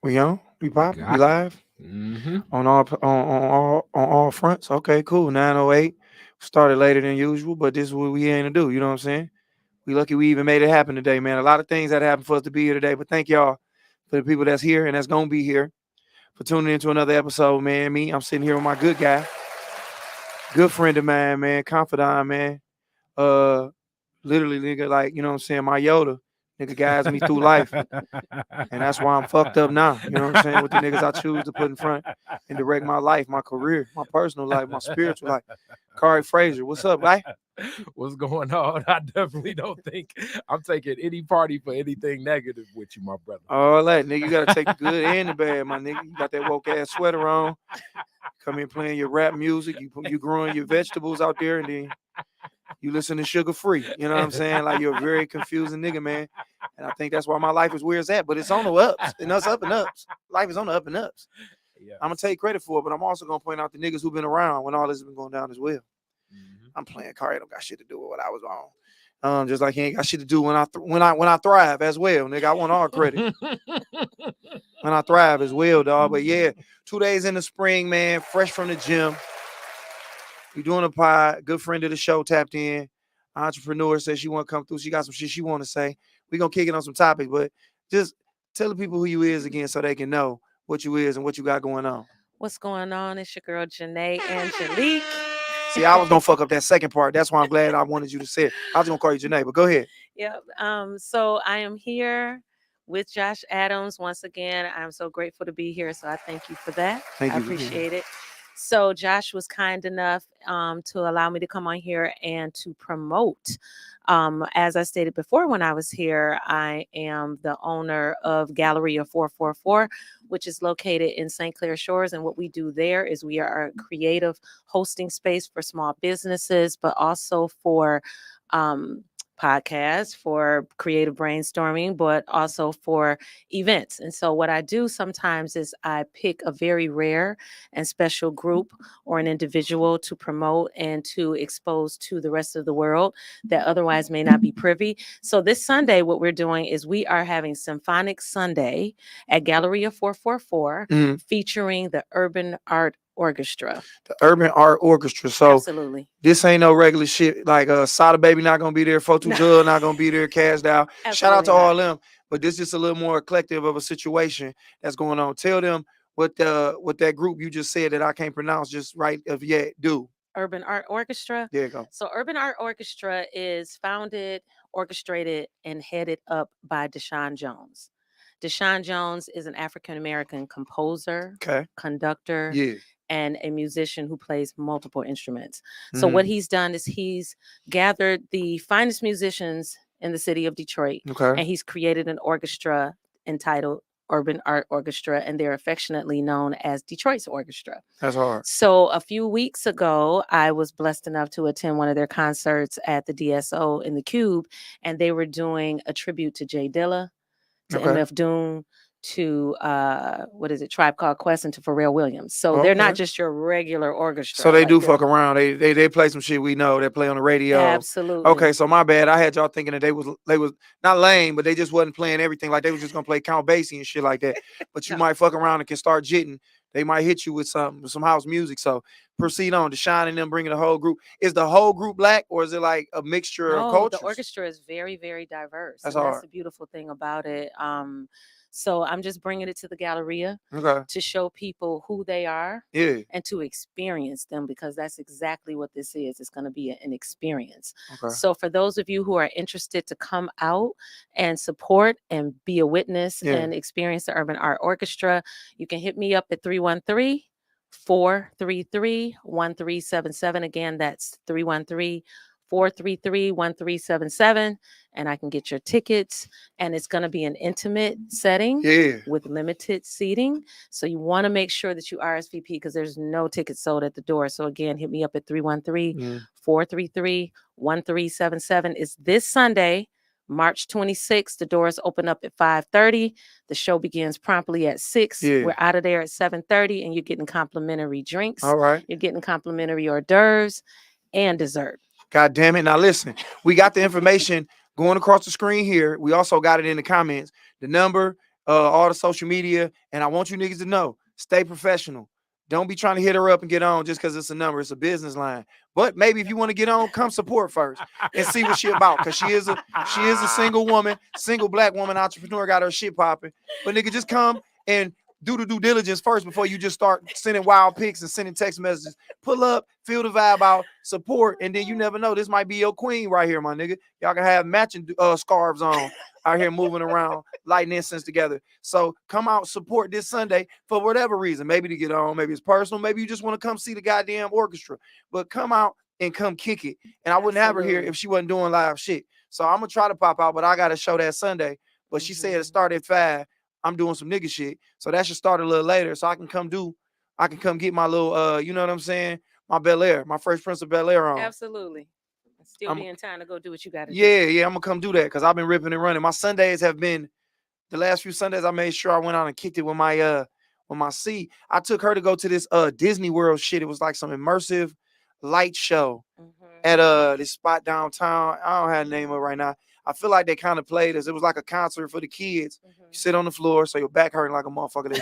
We on? We popping? We Got it. live Mm-hmm. on all fronts? Okay, cool. 9:08. Started later than usual, but this is what we aim to do. You know what I'm saying? We lucky we even made it happen today, man. A lot of things that happened for us to be here today, but thank y'all for the people that's here and that's gonna be here for tuning into another episode, man. I'm sitting here with my good guy, good friend of mine, man, confidant, man. Uh, Literally, nigga, like you know what I'm saying. My Yoda, nigga, guides me through life. And that's why I'm fucked up now. You know what I'm saying? With the niggas I choose to put in front and direct my life, my career, my personal life, my spiritual life. Kari Frazier, what's up, right? What's going on? I definitely don't think I'm taking any party for anything negative with you, my brother. All that, nigga, you gotta take the good and the bad, my nigga. You got that woke ass sweater on. Come in playing your rap music. You growing your vegetables out there, and then you listen to Sugar Free. You know what I'm saying? Like you're a very confusing nigga, man. And I think that's why my life is where it's at. But it's on the ups, and us up and ups. Life is on the up and ups. I'm gonna Yes. take credit for it, but I'm also gonna point out the niggas who've been around when all this has been going down as well. Mm-hmm. I'm playing Kari don't got shit to do with what I was on. Just like he ain't got shit to do when I thrive as well, nigga. I want all credit when I thrive as well, dog. But yeah, 2 days in the spring, man, fresh from the gym. We doing a pod. Good friend of the show tapped in. Entrepreneur says she want to come through. She got some shit she want to say. We gonna kick it on some topics, but just tell the people who you is again so they can know what you is and what you got going on. What's going on? It's your girl Janae Angelique. See, I was gonna fuck up that second part. That's why I'm glad I wanted you to say it. I was gonna call you Janae, but go ahead. Yep. So I am here with Josh Adams once again. I'm so grateful to be here. So I thank you for that. Thank I you for being here. appreciate it. So Josh was kind enough to allow me to come on here and to promote. As I stated before, when I was here, I am the owner of Galleria 444, which is located in St. Clair Shores. And what we do there is we are a creative hosting space for small businesses, but also for podcasts, for creative brainstorming, but also for events. And so what I do sometimes is I pick a very rare and special group or an individual to promote and to expose to the rest of the world that otherwise may not be privy. So this Sunday, what we're doing is we are having Symphonic Sunday at Galleria 444 Mhm. featuring the Urban Art Orchestra. The Urban Art Orchestra. So Absolutely. this ain't no regular shit. Like Sada Baby not gonna be there, Photo No. Jug not gonna be there, Cashed Out. Shout out to Absolutely not. all them. But this is a little more collective of a situation that's going on. Tell them what that group you just said that I can't pronounce just right of yet do. Urban Art Orchestra. There you go. So, Urban Art Orchestra is founded, orchestrated, and headed up by Deshaun Jones. Deshaun Jones is an African American composer, Okay. conductor, Yeah. and a musician who plays multiple instruments. So, Mhm. what he's done is he's gathered the finest musicians in the city of Detroit, Okay. and he's created an orchestra entitled Urban Art Orchestra, and they're affectionately known as Detroit's Orchestra. That's hard. So a few weeks ago, I was blessed enough to attend one of their concerts at the DSO in the Cube, and they were doing a tribute to Jay Dilla, to Okay. MF Doom, to what is it, Tribe Called Quest, and to Pharrell Williams. So they're not Okay. just your regular orchestra. So they like do they're- fuck around. They play some shit we know. They play on the radio. Absolutely. Okay, so my bad. I had y'all thinking that they was not lame, but they just wasn't playing everything. Like they was just gonna play Count Basie and shit like that. But you No. might fuck around and can start jitting. They might hit you with some house music. So proceed on. Deshaun and them bringing the whole group. Is the whole group black or is it like a mixture of No, cultures? the orchestra is very, very diverse. That's and that's hard. the beautiful thing about it. So I'm just bringing it to the Galleria Okay. to show people who they are Yeah. and to experience them, because that's exactly what this is. It's going to be an experience. Okay. So for those of you who are interested to come out and support and be a witness Yeah. and experience the Urban Art Orchestra, you can hit me up at 313-433-1377. Again, that's 313-433-1377, and I can get your tickets. And it's going to be an intimate setting Yeah. with limited seating. So you want to make sure that you RSVP, because there's no tickets sold at the door. So again, hit me up at 313-433-1377. It's this Sunday, March 26th. The doors open up at 5:30. The show begins promptly at 6. Yeah. We're out of there at 7:30, and you're getting complimentary drinks. All right. You're getting complimentary hors d'oeuvres and dessert. God damn it. Now listen, we got the information going across the screen here. We also got it in the comments. The number, all the social media, and I want you niggas to know, stay professional. Don't be trying to hit her up and get on just because it's a number. It's a business line. But maybe if you want to get on, come support first and see what she about. Because she is a single woman, single black woman entrepreneur, got her shit popping. But nigga, just come and do the due diligence first before you just start sending wild pics and sending text messages. Pull up, feel the vibe out, support, and then you never know. This might be your queen right here, my nigga. Y'all can have matching scarves on out here moving around, lighting incense together. So come out, support this Sunday for whatever reason. Maybe to get on, maybe it's personal, maybe you just want to come see the goddamn orchestra. But come out and come kick it. And I wouldn't have her here if she wasn't doing live shit. So I'm gonna try to pop out, but I got a show that Sunday. But she said it started at 5. I'm doing some nigga shit. So that should start a little later. So I can come get my little you know what I'm saying? My Bel Air, my Fresh Prince of Bel Air on. Absolutely. Still be in time to go do what you got to do. Yeah, I'm gonna come do that because I've been ripping and running. My Sundays have been the last few Sundays. I made sure I went out and kicked it with my C. I took her to go to this Disney World shit. It was like some immersive light show at this spot downtown. I don't have the name of it right now. I feel like they kind of played us. It was like a concert for the kids. You sit on the floor, so your back hurting like a motherfucker.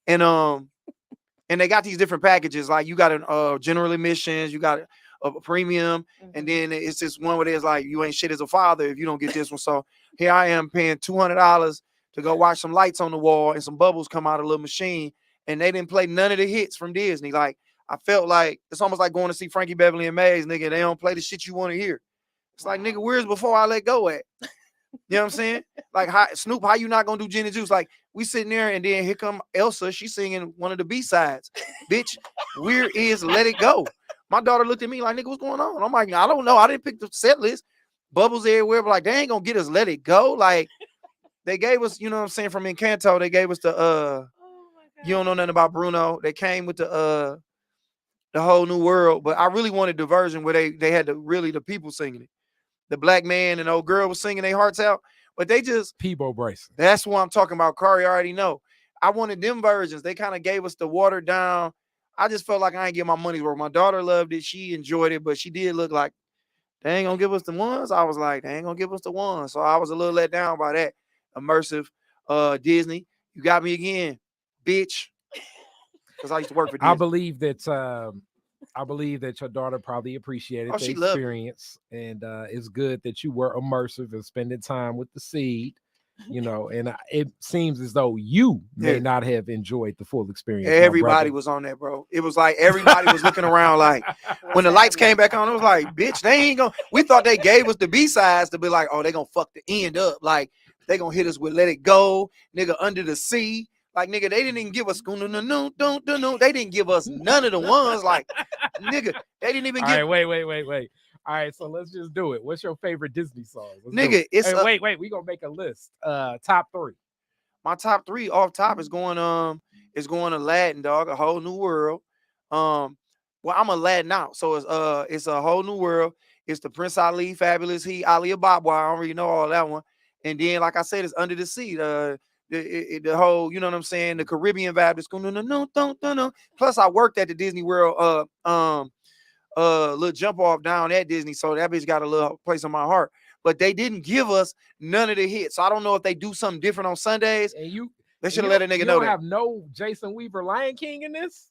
And they got these different packages. Like you got a general admissions, you got a premium, and then it's this one where there's like you ain't shit as a father if you don't get this one. So here I am paying $200 to go watch some lights on the wall and some bubbles come out of a little machine, and they didn't play none of the hits from Disney. Like I felt like it's almost like going to see Frankie Beverly and Maze, nigga. They don't play the shit you want to hear. It's like, nigga, where's Before I Let Go at? You know what I'm saying? Like, Snoop, how you not gonna do Gin and Juice? Like, we sitting there, and then here come Elsa. She's singing one of the B-sides. Bitch, where is Let It Go? My daughter looked at me like, nigga, what's going on? I'm like, I don't know. I didn't pick the set list. Bubbles everywhere, but like, they ain't gonna get us Let It Go. Like, they gave us, you know what I'm saying, from Encanto, they gave us the you don't know nothing about Bruno. They came with the Whole New World, but I really wanted the version where they had the people singing it. The black man and old girl was singing their hearts out, but they just Peebo Bryson. That's what I'm talking about. Kari already know. I wanted them versions. They kind of gave us the watered down. I just felt like I ain't get my money's worth. My daughter loved it. She enjoyed it, but she did look like they ain't gonna give us the ones. I was like, they ain't gonna give us the ones. So I was a little let down by that. Immersive Disney. You got me again, bitch. Because I used to work for Disney. I believe that your daughter probably appreciated the she experience, and it's good that you were immersive and spending time with the seed, you know. And it seems as though you may not have enjoyed the full experience. Everybody was on that, bro. It was like everybody was looking around like when the lights came back on, it was like, bitch, they ain't gonna. We thought they gave us the B-sides to be like, oh, they gonna fuck the end up. Like they gonna hit us with Let It Go, nigga, Under the Sea. Like, nigga, they didn't even give us they didn't give us none of the ones. Like, nigga, they didn't even give. All right, wait. All right, so let's just do it. What's your favorite Disney song? Nigga, it's wait. We gonna make a list. Top 3. My top 3 off top is going Aladdin, dog, A Whole New World. Well, I'm Aladdin out, so it's A Whole New World. It's the Prince Ali, Fabulous He, Ali Ababwa. I don't really know all that one. And then, like I said, it's Under the Sea. The whole, you know what I'm saying, the Caribbean vibe is going no. Plus, I worked at the Disney World little jump off down at Disney, so that bitch got a little place on my heart. But they didn't give us none of the hits, so I don't know if they do something different on Sundays. And they should have let a nigga know that. Have no Jason Weaver Lion King in this.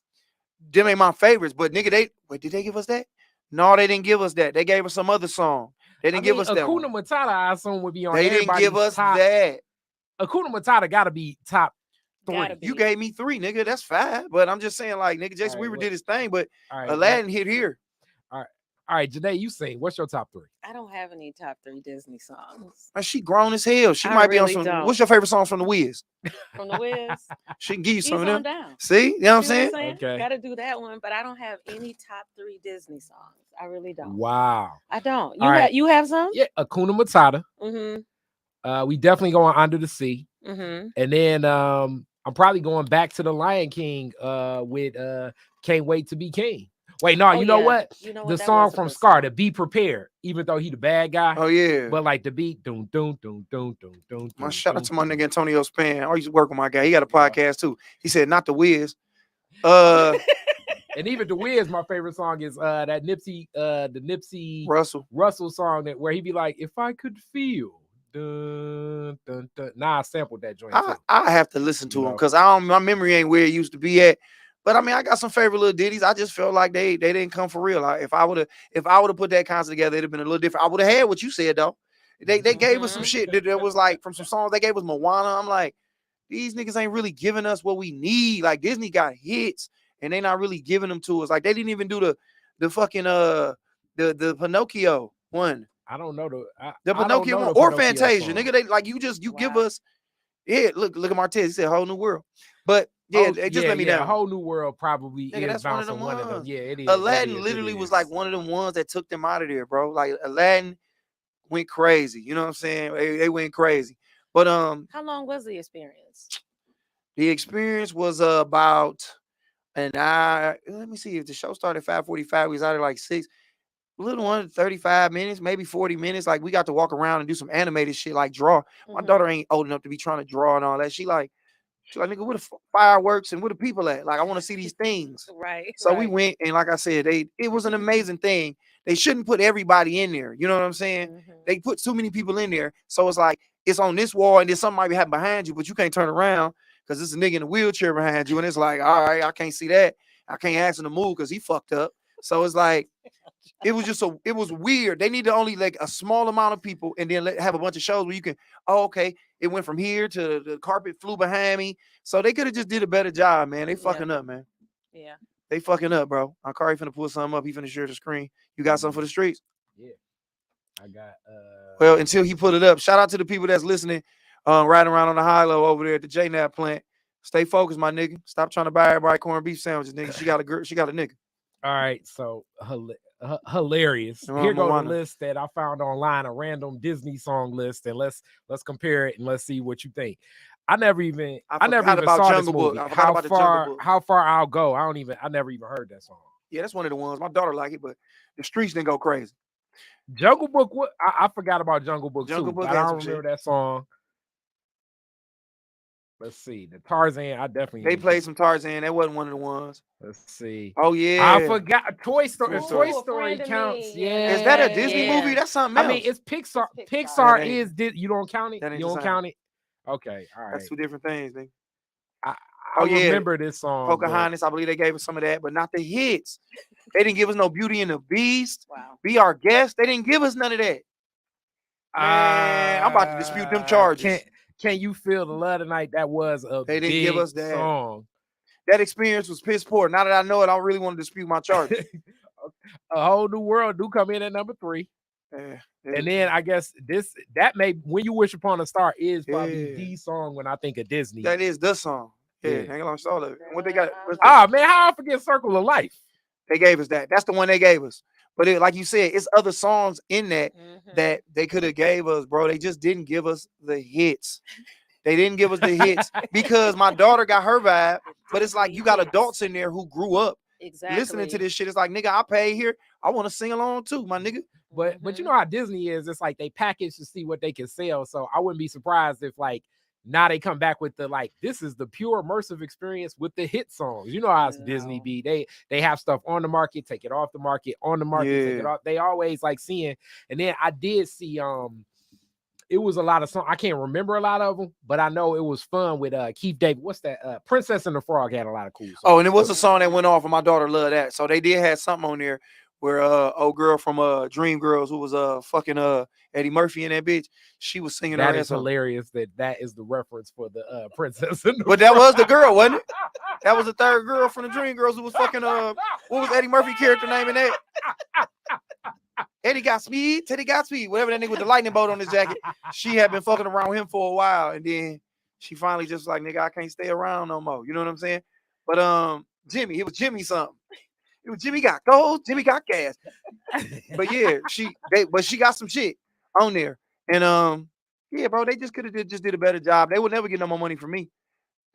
Them ain't my favorites, but nigga, did they give us that? No, they didn't give us that. They gave us some other song. They didn't give us that. Hakuna Matata, I assume, would be on. They didn't give us that. Hakuna Matata gotta be top 3. You gave me 3, nigga. That's 5. But I'm just saying, like, nigga, Jason Weaver did his thing, but Aladdin hit here. All right, Janae, you say, what's your top 3? I don't have any top 3 Disney songs. She grown as hell. She might be on some. Don't. What's your favorite song from the Wiz? From the Wiz? She can give you some of them. Down. See? You know what I'm saying? Okay. Got to do that one, but I don't have any top 3 Disney songs. I really don't. Wow. I don't. You have some? Yeah, Hakuna Matata. Mm-hmm. We definitely going Under the Sea. Mm-hmm. And then I'm probably going back to the Lion King with Can't Wait to Be King. Wait, no, you know what? The song from Scar, to Be Prepared, even though he the bad guy. Oh, yeah. But like the beat, doom. My shout out to my nigga Antonio Span. I used to work with my guy. He got a podcast too. He said, not the Wiz. And even the Wiz, my favorite song is the Nipsey Russell song where he be like, if I could feel dun, dun, dun. Nah, I sampled that joint too. I have to listen to them because my memory ain't where it used to be at. But I mean, I got some favorite little ditties. I just felt like they didn't come for real. Like, if I would have put that concert together, it'd have been a little different. I would have had what you said though. They gave us some shit that was like from some songs. They gave us Moana. I'm like, these niggas ain't really giving us what we need. Like, Disney got hits and they not really giving them to us. Like, they didn't even do the fucking the Pinocchio one. I don't know the Pinocchio one or Fantasia, nigga. They like you give us. Yeah, look at Martez. He said whole new world. But yeah, they just let me down. A whole new world probably nigga, is that's one of them ones. Yeah, it is. Aladdin literally was like one of them ones that took them out of there, bro. Like, Aladdin went crazy. You know what I'm saying? They went crazy. But how long was the experience? The experience was about an hour. Let me see. If the show started at 5:45, we was out at like 6. A little under 35 minutes, maybe 40 minutes. Like, we got to walk around and do some animated shit, like draw. My daughter ain't old enough to be trying to draw and all that. She like, nigga, where the fireworks and where the people at? Like, I want to see these things. Right. So we went, and like I said, it was an amazing thing. They shouldn't put everybody in there. You know what I'm saying? They put too many people in there. So it's like, it's on this wall and then something might be happening behind you, but you can't turn around because there's a nigga in a wheelchair behind you. And it's like, all right, I can't see that. I can't ask him to move because he fucked up. So it's like, it was weird. They need to only like a small amount of people and then have a bunch of shows where you can, okay, it went from here to the carpet flew behind me. So they could have just did a better job, man. They fucking up, man. Yeah. They fucking up, bro. Akari finna pull something up. He finna share the screen. You got something for the streets? Yeah. I got well, until he put it up. Shout out to the people that's listening, riding around on the high-low over there at the JNAP plant. Stay focused, my nigga. Stop trying to buy everybody corned beef sandwiches, nigga. She got a nigga. All right, so hilarious. Here goes the list that I found online, a random Disney song list, and let's compare it and let's see what you think. I never even saw this movie. How far I'll go? I never even heard that song. Yeah, that's one of the ones. My daughter like it, but the streets didn't go crazy. Jungle Book, I forgot about Jungle Book too. I don't remember that song. Let's see. The Tarzan, I definitely. They played some Tarzan. That wasn't one of the ones. Let's see. Oh yeah, I forgot. Toy Story. Toy Story counts. Yeah. Is that a Disney movie? That's something else. I mean, it's Pixar. Pixar is. You don't count it. You don't count it. Okay. All right. That's two different things, nigga. I remember this song. Pocahontas. I believe they gave us some of that, but not the hits. They didn't give us no Beauty and the Beast. Wow. Be Our Guest. They didn't give us none of that. Man, I'm about to dispute them charges. Can You Feel the Love Tonight? That was a they didn't give us that song. That experience was piss poor. Now that I know it, I don't really want to dispute my charges. A Whole New World do come in at number 3. And then I guess that may When You Wish Upon a Star is probably the song when I think of Disney. That is the song. Yeah. Hang on, all of it. What they got? Man, how I forget Circle of Life? They gave us that. That's the one they gave us. But like you said, it's other songs in that that they could have gave us, bro. They just didn't give us the hits. They didn't give us the hits because my daughter got her vibe. But it's like you got adults in there who grew up listening to this shit. It's like, nigga, I pay here. I want to sing along too, my nigga. But you know how Disney is. It's like they package to see what they can sell. So I wouldn't be surprised if like now they come back with the like, this is the pure immersive experience with the hit songs. You know how Disney be. They have stuff on the market, take it off the market, on the market, take it off. They always like seeing. And then I did see it was a lot of songs. I can't remember a lot of them, but I know it was fun with Keith David. What's that? Princess and the Frog had a lot of cool songs. Oh, and it was a song that went off, and my daughter loved that. So they did have something on there where old girl from Dream Girls, who was fucking Eddie Murphy in that bitch, she was singing. That is hilarious. That is the reference for the Princess and the But that was the girl, wasn't it? That was the third girl from the Dream Girls who was fucking what was Eddie Murphy character name in that? Eddie got speed, Teddy got speed, whatever that nigga with the lightning bolt on his jacket. She had been fucking around with him for a while, and then she finally just like, nigga, I can't stay around no more. You know what I'm saying? But Jimmy, it was Jimmy something. It was Jimmy got gold, Jimmy got gas. But yeah, she got some shit on there. And yeah, bro, they just could have did a better job. They would never get no more money from me.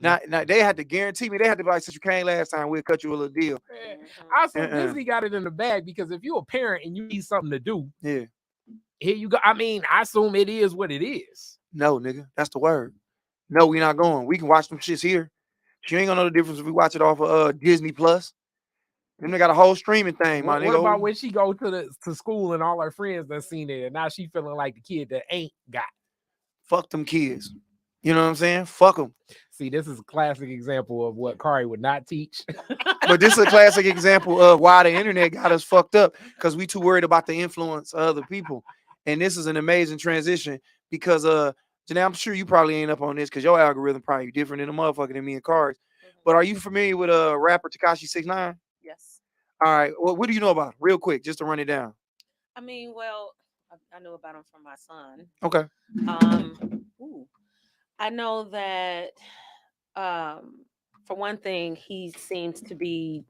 Now they had to guarantee me. They had to be like, since you came last time, we'll cut you a little deal. Also, Disney got it in the bag because if you're a parent and you need something to do, here you go. I mean, I assume it is what it is. No, nigga, that's the word. No, we're not going. We can watch them shits here. She ain't gonna know the difference if we watch it off of Disney Plus. Then they got a whole streaming thing, my nigga. What about when she go to school and all her friends done seen it, and now she feeling like the kid that ain't got? Fuck them kids. You know what I'm saying? Fuck them. See, this is a classic example of what Kari would not teach. But this is a classic example of why the internet got us fucked up, because we too worried about the influence of other people. And this is an amazing transition because Janae, I'm sure you probably ain't up on this because your algorithm probably different than a motherfucker than me and Cards. But are you familiar with rapper Tekashi 6ix9ine? Yes. All right. Well, what do you know about him? Real quick, just to run it down. I mean, well, I knew about him from my son. Okay. Ooh, I know that for one thing, he seems to be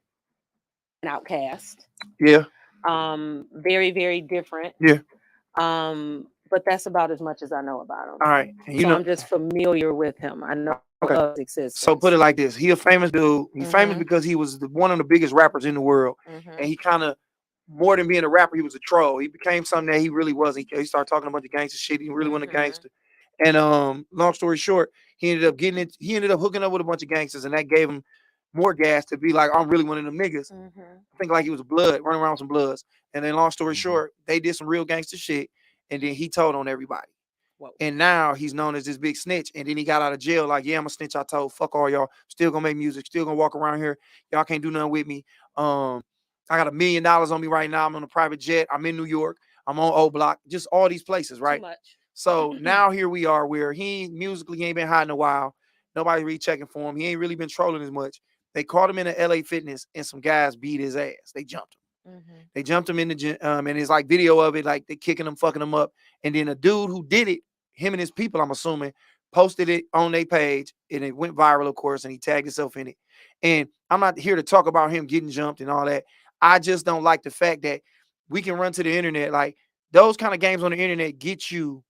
an outcast. Yeah. Very, very different. Yeah. But that's about as much as I know about him. All right. And you So know, I'm just familiar with him. I know okay. of his existence. So put it like this: he a famous dude. He's famous because he was one of the biggest rappers in the world, and he kind of, more than being a rapper, he was a troll. He became something that he really wasn't. He started talking a bunch of gangster shit. He really wasn't a gangster. And long story short, he ended up getting it. He ended up hooking up with a bunch of gangsters, and that gave him more gas to be like, I'm really one of them niggas. I think like he was a blood, running around with some bloods. And then long story short, they did some real gangster shit, and then he told on everybody. Whoa. And now he's known as this big snitch. And then he got out of jail like, yeah, I'm a snitch. I told, fuck all y'all. Still gonna make music. Still gonna walk around here. Y'all can't do nothing with me. I got $1 million on me right now. I'm on a private jet. I'm in New York. I'm on O Block. Just all these places, right? Too much. So now here we are where he musically ain't been hot in a while. Nobody really checking for him. He ain't really been trolling as much. They caught him in a LA Fitness and some guys beat his ass. They jumped him. They jumped him in the gym, and it's like video of it, like they kicking him, fucking him up. And then a dude who did it, him and his people, I'm assuming, posted it on their page, and it went viral, of course, and he tagged himself in it. And I'm not here to talk about him getting jumped and all that. I just don't like the fact that we can run to the internet. Like, those kind of games on the internet get you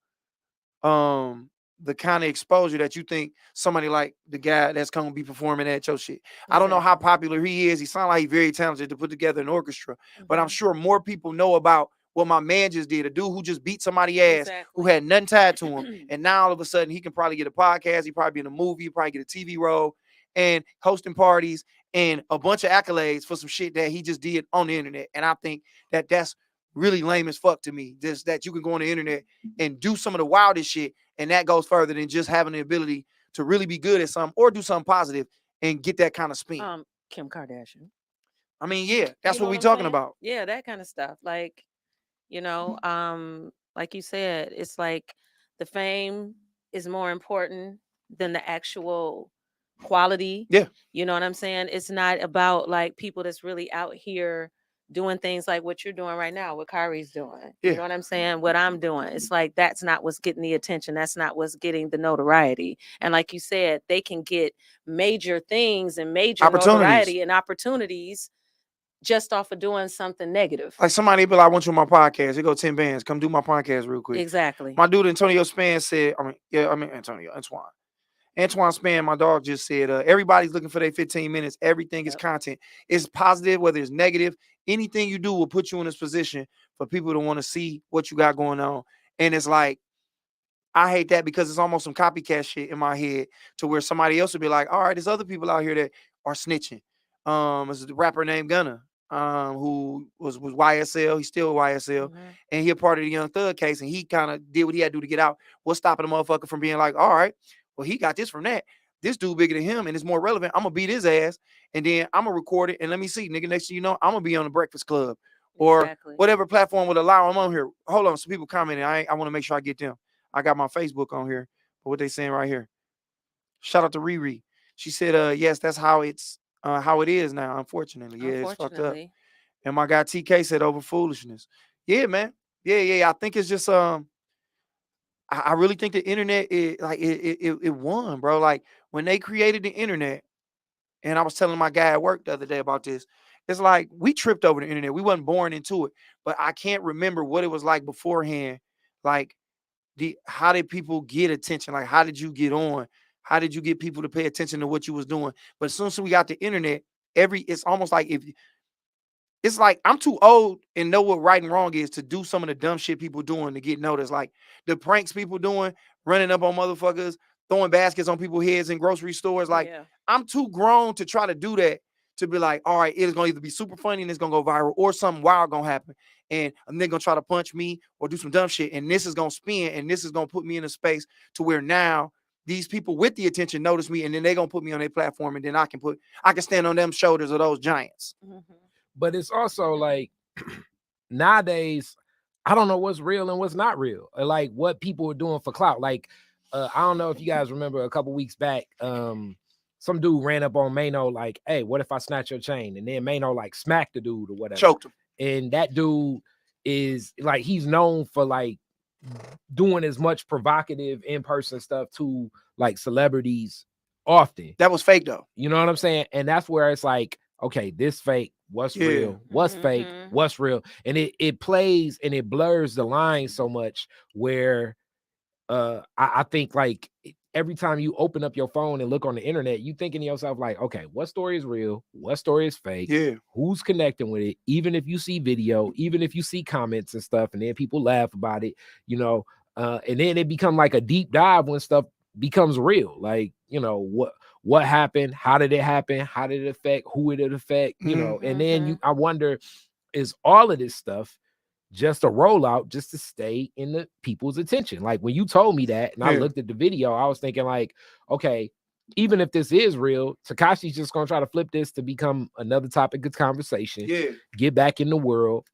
the kind of exposure that you think somebody like the guy that's going to be performing at your shit. I don't know how popular he is. He sounds like he's very talented to put together an orchestra, but I'm sure more people know about what my man just did, a dude who just beat somebody's ass, who had nothing tied to him. And now all of a sudden he can probably get a podcast. He probably be in a movie. He probably get a TV role and hosting parties and a bunch of accolades for some shit that he just did on the internet. And I think that that's really lame as fuck to me. Just that you can go on the internet and do some of the wildest shit, and that goes further than just having the ability to really be good at something or do something positive and get that kind of spin. Kim Kardashian. I mean, yeah, that's what we're talking about. Yeah, that kind of stuff. Like, like you said, it's like the fame is more important than the actual quality. Yeah. You know what I'm saying? It's not about like people that's really out here doing things like what you're doing right now, what Kyrie's doing. Yeah. You know what I'm saying? What I'm doing. It's like that's not what's getting the attention. That's not what's getting the notoriety. And like you said, they can get major things and major notoriety and opportunities just off of doing something negative. Like somebody be like, I want you on my podcast. They go 10 bands. Come do my podcast real quick. Exactly. My dude Antonio Span said, Antoine Span, my dog, just said, everybody's looking for their 15 minutes. Everything is content. It's positive, whether it's negative. Anything you do will put you in this position for people to want to see what you got going on. And it's like, I hate that because it's almost some copycat shit in my head to where somebody else would be like, all right, there's other people out here that are snitching. There's a rapper named Gunna, who was YSL. He's still YSL. And he a part of the Young Thug case. And he kind of did what he had to do to get out. What's stopping the motherfucker from being like, all right, well, he got this from that. This dude bigger than him and it's more relevant. I'm going to beat his ass and then I'm going to record it. And let me see, nigga, next thing you know, I'm going to be on the Breakfast Club or whatever platform would allow him on here. Hold on. Some people commenting. I want to make sure I get them. I got my Facebook on here. But what they saying right here. Shout out to Riri. She said, yes, that's how it's how it is now, unfortunately. Yeah, it's fucked up. And my guy TK said over foolishness. Yeah, man. Yeah. I think it's just I really think the internet it won, bro. Like when they created the internet, and I was telling my guy at work the other day about this, it's like we tripped over the internet. We wasn't born into it, but I can't remember what it was like beforehand. Like how did people get attention? Like how did you get on? How did you get people to pay attention to what you was doing? But as soon as we got the internet, it's almost like it's like I'm too old and know what right and wrong is to do some of the dumb shit people doing to get noticed. Like the pranks people doing, running up on motherfuckers, throwing baskets on people's heads in grocery stores. Like I'm too grown to try to do that to be like, all right, it's gonna either be super funny and it's gonna go viral, or something wild gonna happen, and they're gonna try to punch me or do some dumb shit, and this is gonna spin, and this is gonna put me in a space to where now these people with the attention notice me, and then they're gonna put me on their platform, and then I can stand on them shoulders of those giants. But it's also like nowadays, I don't know what's real and what's not real, or like what people are doing for clout. Like, I don't know if you guys remember a couple weeks back, some dude ran up on Mano like, "Hey, what if I snatch your chain?" And then Mano like smacked the dude or whatever, Choked him. And that dude is like, he's known for like doing as much provocative in-person stuff to like celebrities often. That was fake though. You know what I'm saying? And that's where it's like, okay, this fake, what's real, what's fake, what's real. And it plays and it blurs the line so much where I think like every time you open up your phone and look on the internet, you thinking to yourself like, okay, what story is real? What story is fake? Who's connecting with it? Even if you see video, even if you see comments and stuff, and then people laugh about it, you know, and then it become like a deep dive when stuff becomes real. Like, you know, what happened? How did it happen? How did it affect? Who did it affect? You know, and then I wonder, is all of this stuff just a rollout just to stay in the people's attention? Like when you told me that and I looked at the video, I was thinking like, okay, even if this is real, Tekashi's just gonna try to flip this to become another topic of conversation, get back in the world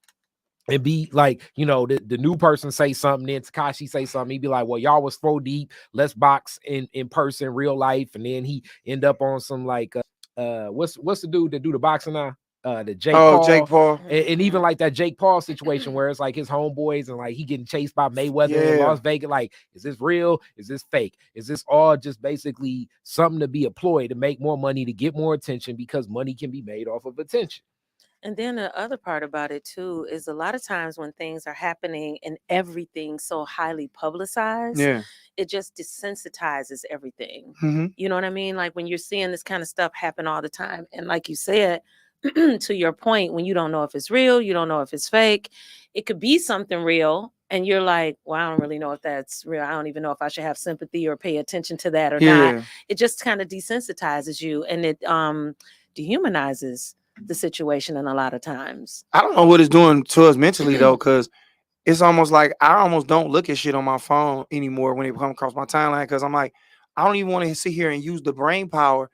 and be like, you know, the new person say something, then Tekashi say something, he'd be like, well, y'all was so deep, let's box in person, real life. And then he end up on some like what's the dude that do the boxing now? The Jake Paul. And even like that Jake Paul situation where it's like his homeboys and like he getting chased by Mayweather in Las Vegas. Like, is this real? Is this fake? Is this all just basically something to be employed to make more money, to get more attention, because money can be made off of attention? And then the other part about it too is a lot of times when things are happening and everything's so highly publicized, it just desensitizes everything. You know what I mean? Like when you're seeing this kind of stuff happen all the time, and like you said, to your point, when you don't know if it's real, you don't know if it's fake, it could be something real, and you're like, well, I don't really know if that's real. I don't even know if I should have sympathy or pay attention to that or not. It just kind of desensitizes you, and it dehumanizes the situation. And a lot of times, I don't know what it's doing to us mentally though, because it's almost like I almost don't look at shit on my phone anymore when it comes across my timeline, because I'm like, I don't even want to sit here and use the brain power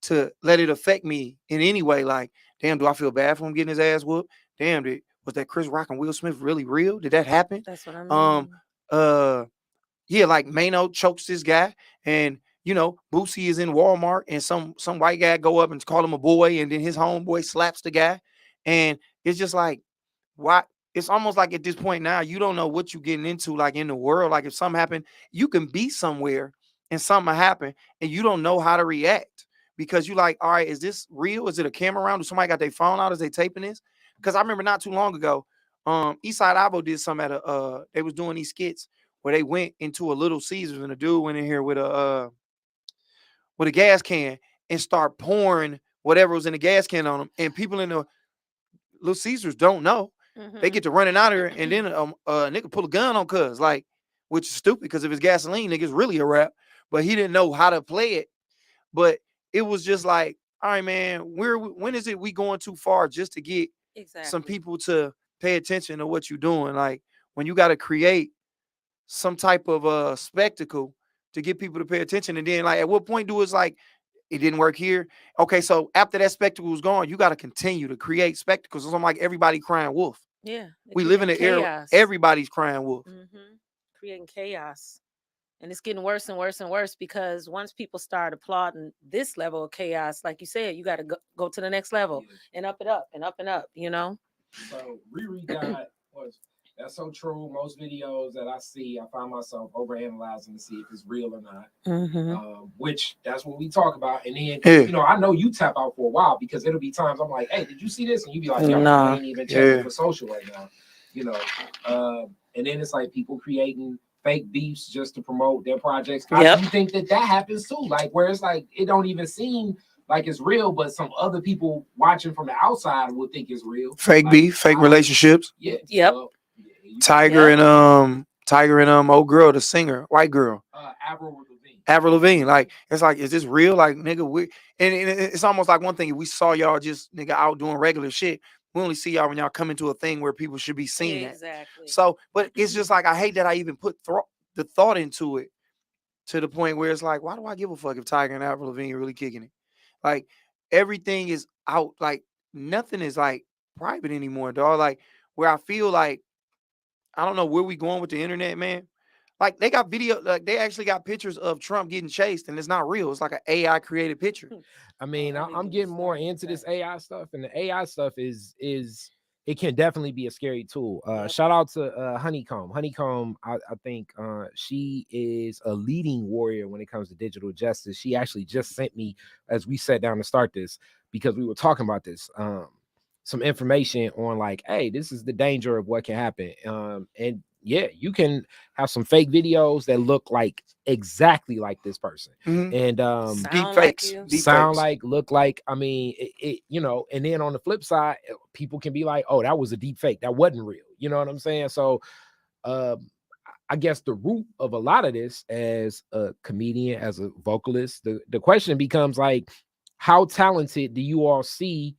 to let it affect me in any way. Like, damn, do I feel bad for him getting his ass whooped? Damn, was that Chris Rock and Will Smith really real? Did that happen? That's what I mean. Yeah, like Mano chokes this guy, and you know, Boosie is in Walmart, and some white guy go up and call him a boy, and then his homeboy slaps the guy, and it's just like, why? It's almost like at this point now, you don't know what you're getting into, like in the world. Like if something happened, you can be somewhere and something happen, and you don't know how to react, because you like, all right, is this real? Is it a camera around? Do somebody got their phone out? Is they taping this? Because I remember not too long ago, Eastside Avo did some at they was doing these skits where they went into a Little Caesars, and a dude went in here with a gas can and start pouring whatever was in the gas can on them, and people in the Little Caesars don't know. They get to running out of here, and then nigga pull a gun on cuz, like, which is stupid, because if it's gasoline, nigga's really a rap. But he didn't know how to play it. But it was just like, all right, man, when is it we going too far just to get some people to pay attention to what you're doing? Like when you got to create some type of spectacle to get people to pay attention, and then like at what point do it's like it didn't work here? Okay, so after that spectacle was gone, you got to continue to create spectacles. So I'm like, everybody crying wolf. Yeah, we live in an era everybody's crying wolf. Creating chaos. And it's getting worse and worse and worse, because once people start applauding this level of chaos, like you said, you got to go to the next level and up it up and up and up, you know? So Riri got that's so true. Most videos that I see, I find myself overanalyzing to see if it's real or not. Which that's what we talk about. And then, you know, I know you tap out for a while, because it'll be times I'm like, hey, did you see this? And you be like, yo, I ain't even checking for social right now. You know, and then it's like people creating fake beefs just to promote their projects. I do think that happens too. Like where it's like, it don't even seem like it's real, but some other people watching from the outside would think it's real. Fake beef, fake relationships. Tiger and old girl, the singer, white girl. Avril Lavigne. Avril Lavigne, like it's like, is this real? Like, nigga, and it's almost like one thing. If we saw y'all just nigga out doing regular shit, we only see y'all when y'all come into a thing where people should be seeing that. Exactly. So, but it's just like I hate that I even put the thought into it to the point where it's like, why do I give a fuck if Tiger and Avril Lavigne are really kicking it? Like everything is out. Like nothing is like private anymore, dog. Like where I feel like I don't know where we going with the internet, man. Like they got video, like they actually got pictures of Trump getting chased, and it's not real. It's like an AI created picture. I mean, I I'm getting more into this AI stuff, and the AI stuff is it can definitely be a scary tool. Shout out to Honeycomb. Honeycomb, I think she is a leading warrior when it comes to digital justice. She actually just sent me, as we sat down to start this, because we were talking about this, some information on like, hey, this is the danger of what can happen. And yeah, you can have some fake videos that look like exactly like this person, and deep fakes, sound like, look like. I mean, it you know. And then on the flip side, people can be like, "Oh, that was a deep fake. That wasn't real." You know what I'm saying? So, I guess the root of a lot of this, as a comedian, as a vocalist, the question becomes like, how talented do you all see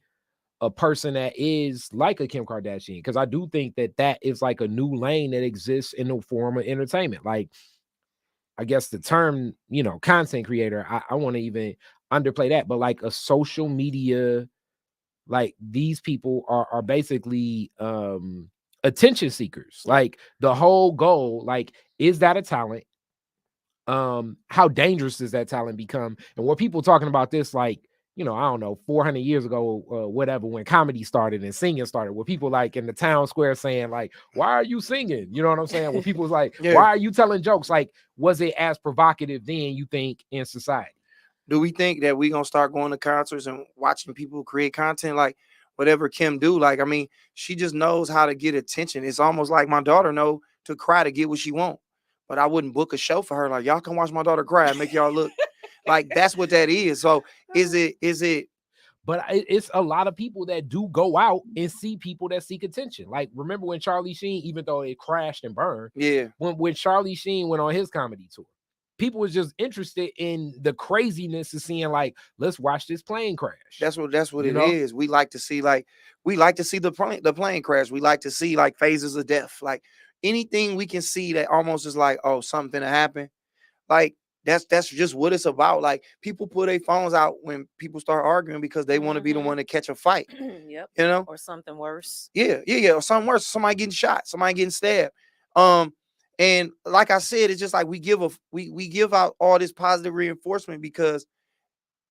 a person that is like a Kim Kardashian? Because I do think that is like a new lane that exists in the form of entertainment. Like, I guess the term, you know, content creator, I want to even underplay that, but like a social media, like these people are basically attention seekers. Like the whole goal, like, is that a talent? How dangerous does that talent become? And what people talking about this, like, you know, I don't know, 400 years ago, whatever, when comedy started and singing started, where people like in the town square saying like, why are you singing? You know what I'm saying? Where people was like, why are you telling jokes? Like, was it as provocative then, you think, in society? Do we think that we gonna start going to concerts and watching people create content like whatever Kim do? Like, I mean, she just knows how to get attention. It's almost like my daughter know to cry to get what she want. But I wouldn't book a show for her. Like, y'all come watch my daughter cry and make y'all look like that's what that is. So is it? But it's a lot of people that do go out and see people that seek attention. Like, remember when Charlie Sheen, even though it crashed and burned, when Charlie Sheen went on his comedy tour, people was just interested in the craziness of seeing like, let's watch this plane crash. That's what it is. We like to see the plane crash. We like to see like phases of death. Like anything we can see that almost is like, oh, something to happen. Like that's just what it's about. Like people pull their phones out when people start arguing because they want to be the one to catch a fight. Yep. You know, or something worse. Yeah, or something worse. Somebody getting shot, somebody getting stabbed. And like I said, it's just like we give out all this positive reinforcement because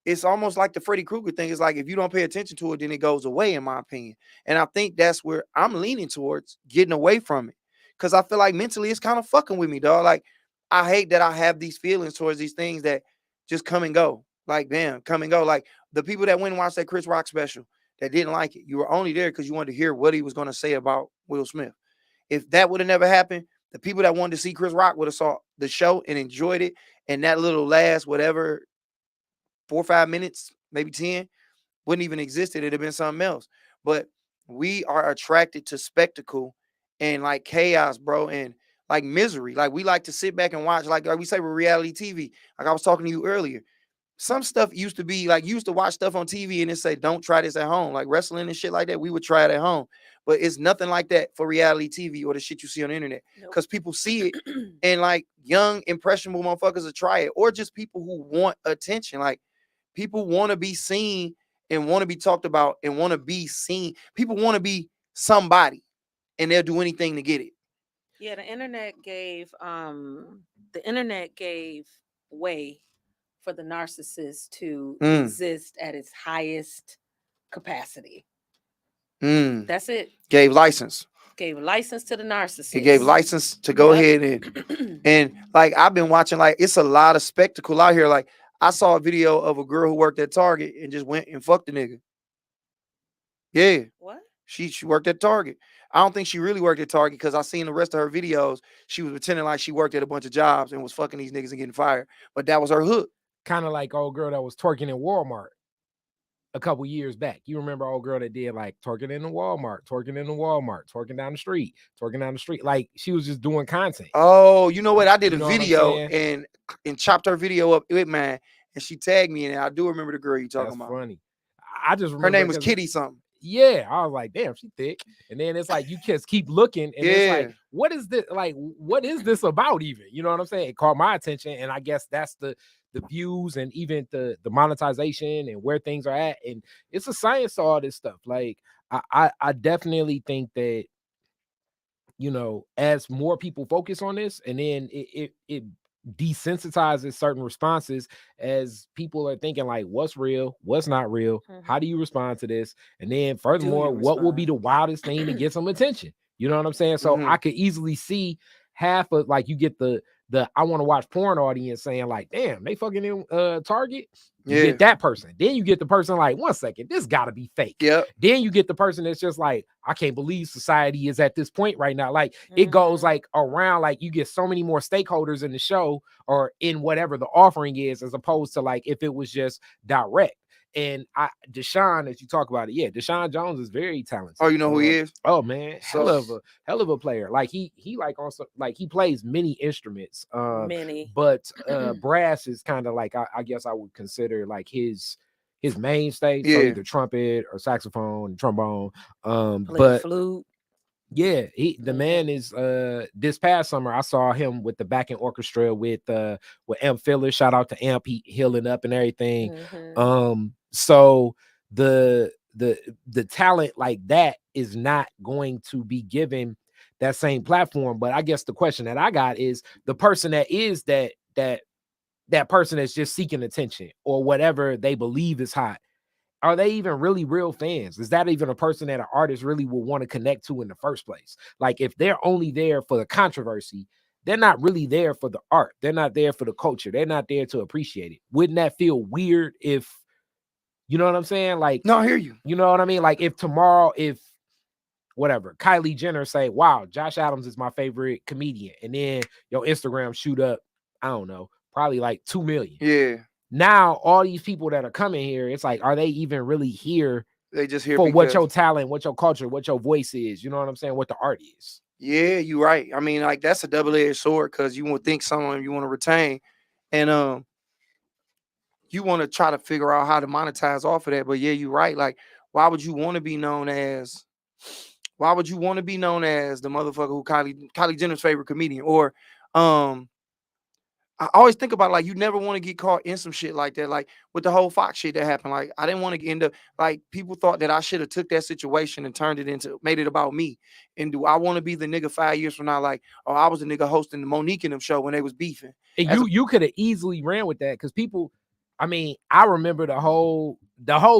it's almost like the Freddy Krueger thing. It's like if you don't pay attention to it, then it goes away, in my opinion. And I think that's where I'm leaning towards getting away from it. Cause I feel like mentally it's kind of fucking with me, dog. Like I hate that I have these feelings towards these things that just come and go. Like, damn, come and go. Like the people that went and watched that Chris Rock special that didn't like it, you were only there because you wanted to hear what he was going to say about Will Smith. If that would have never happened, the people that wanted to see Chris Rock would have saw the show and enjoyed it. And that little last, whatever, 4 or 5 minutes, maybe 10, wouldn't even exist. It'd have been something else. But we are attracted to spectacle and like chaos, bro, and like misery. Like we like to sit back and watch, like we say with reality TV. Like I was talking to you earlier. Some stuff used to be like, you used to watch stuff on TV and it say, don't try this at home. Like wrestling and shit like that, we would try it at home. But it's nothing like that for reality TV or the shit you see on the internet. Because people see it and like young, impressionable motherfuckers will try it. Or just people who want attention. Like people want to be seen and want to be talked about and want to be seen. People want to be somebody and they'll do anything to get it. Yeah, the internet gave way for the narcissist to exist at its highest capacity. That's it. Gave license to the narcissist. It gave license to go ahead and like I've been watching, like it's a lot of spectacle out here. Like I saw a video of a girl who worked at Target and just went and fucked the nigga. Yeah. What? She worked at Target. I don't think she really worked at Target because I seen the rest of her videos. She was pretending like she worked at a bunch of jobs and was fucking these niggas and getting fired. But that was her hook. Kind of like old girl that was twerking in Walmart. a couple years back. You remember old girl that did like twerking in the Walmart, twerking down the street, twerking down the street. Like she was just doing content. Oh, you know what? I did You a know what I'm video saying? and chopped her video up with man, and she tagged me in it. I do remember the girl you talking That's about. funny. I just Her remember name was because Kitty something. yeah, I was like, damn, she thick. And then it's like you just keep looking, and it's like, what is this? Like, what is this about? Even, you know what I'm saying? It caught my attention, and I guess that's the views and even the monetization and where things are at. And it's a science to all this stuff. Like, I definitely think that, you know, as more people focus on this, and then it desensitizes certain responses as people are thinking like, what's real, what's not real, how do you respond to this, and then furthermore, what will be the wildest thing to get some attention? You know what I'm saying? So I could easily see half of, like, you get the I want to watch porn audience saying like, damn, they fucking in Target. You get that person. Then you get the person like, 1 second, this gotta be fake. Yep. Then you get the person that's just like, I can't believe society is at this point right now. Like it goes like around, like you get so many more stakeholders in the show or in whatever the offering is, as opposed to like if it was just direct. And Deshaun, as you talk about it, yeah, Deshaun Jones is very talented. Oh, you know who he is? Oh man, hell of a player. Like he like also like he plays many instruments. But brass is kind of like I guess I would consider like his mainstay. So either trumpet or saxophone, trombone. But flute. Yeah, the man is this past summer I saw him with the backing orchestra with Amp Filler. Shout out to Amp, he healing up and everything. So the talent like that is not going to be given that same platform. But I guess the question that I got is the person that is that person that's just seeking attention or whatever they believe is hot. Are they even really real fans? Is that even a person that an artist really will want to connect to in the first place? Like if they're only there for the controversy, they're not really there for the art. They're not there for the culture. They're not there to appreciate it. Wouldn't that feel weird if, you know what I'm saying? Like, no, I hear you. You know what I mean? Like if tomorrow, if whatever, Kylie Jenner say, wow, Josh Adams is my favorite comedian. And then your Instagram shoot up, I don't know, probably like 2 million. Yeah. Now, all these people that are coming here, it's like, are they even really here? They just here for what your talent, what your culture, what your voice is. You know what I'm saying? What the art is. Yeah, you're right. I mean, like that's a double-edged sword because you would think someone you want to retain, and you want to try to figure out how to monetize off of that. But yeah, you're right. Like, why would you want to be known as? Why would you want to be known as the motherfucker who Kylie Jenner's favorite comedian? Or I always think about like you never want to get caught in some shit like that, like with the whole Fox shit that happened. Like I didn't want to end up like people thought that I should have took that situation and made it about me. And do I want to be the nigga 5 years from now? Like, oh, I was the nigga hosting the Monique and them show when they was beefing. And you could have easily ran with that because people. I mean, I remember the whole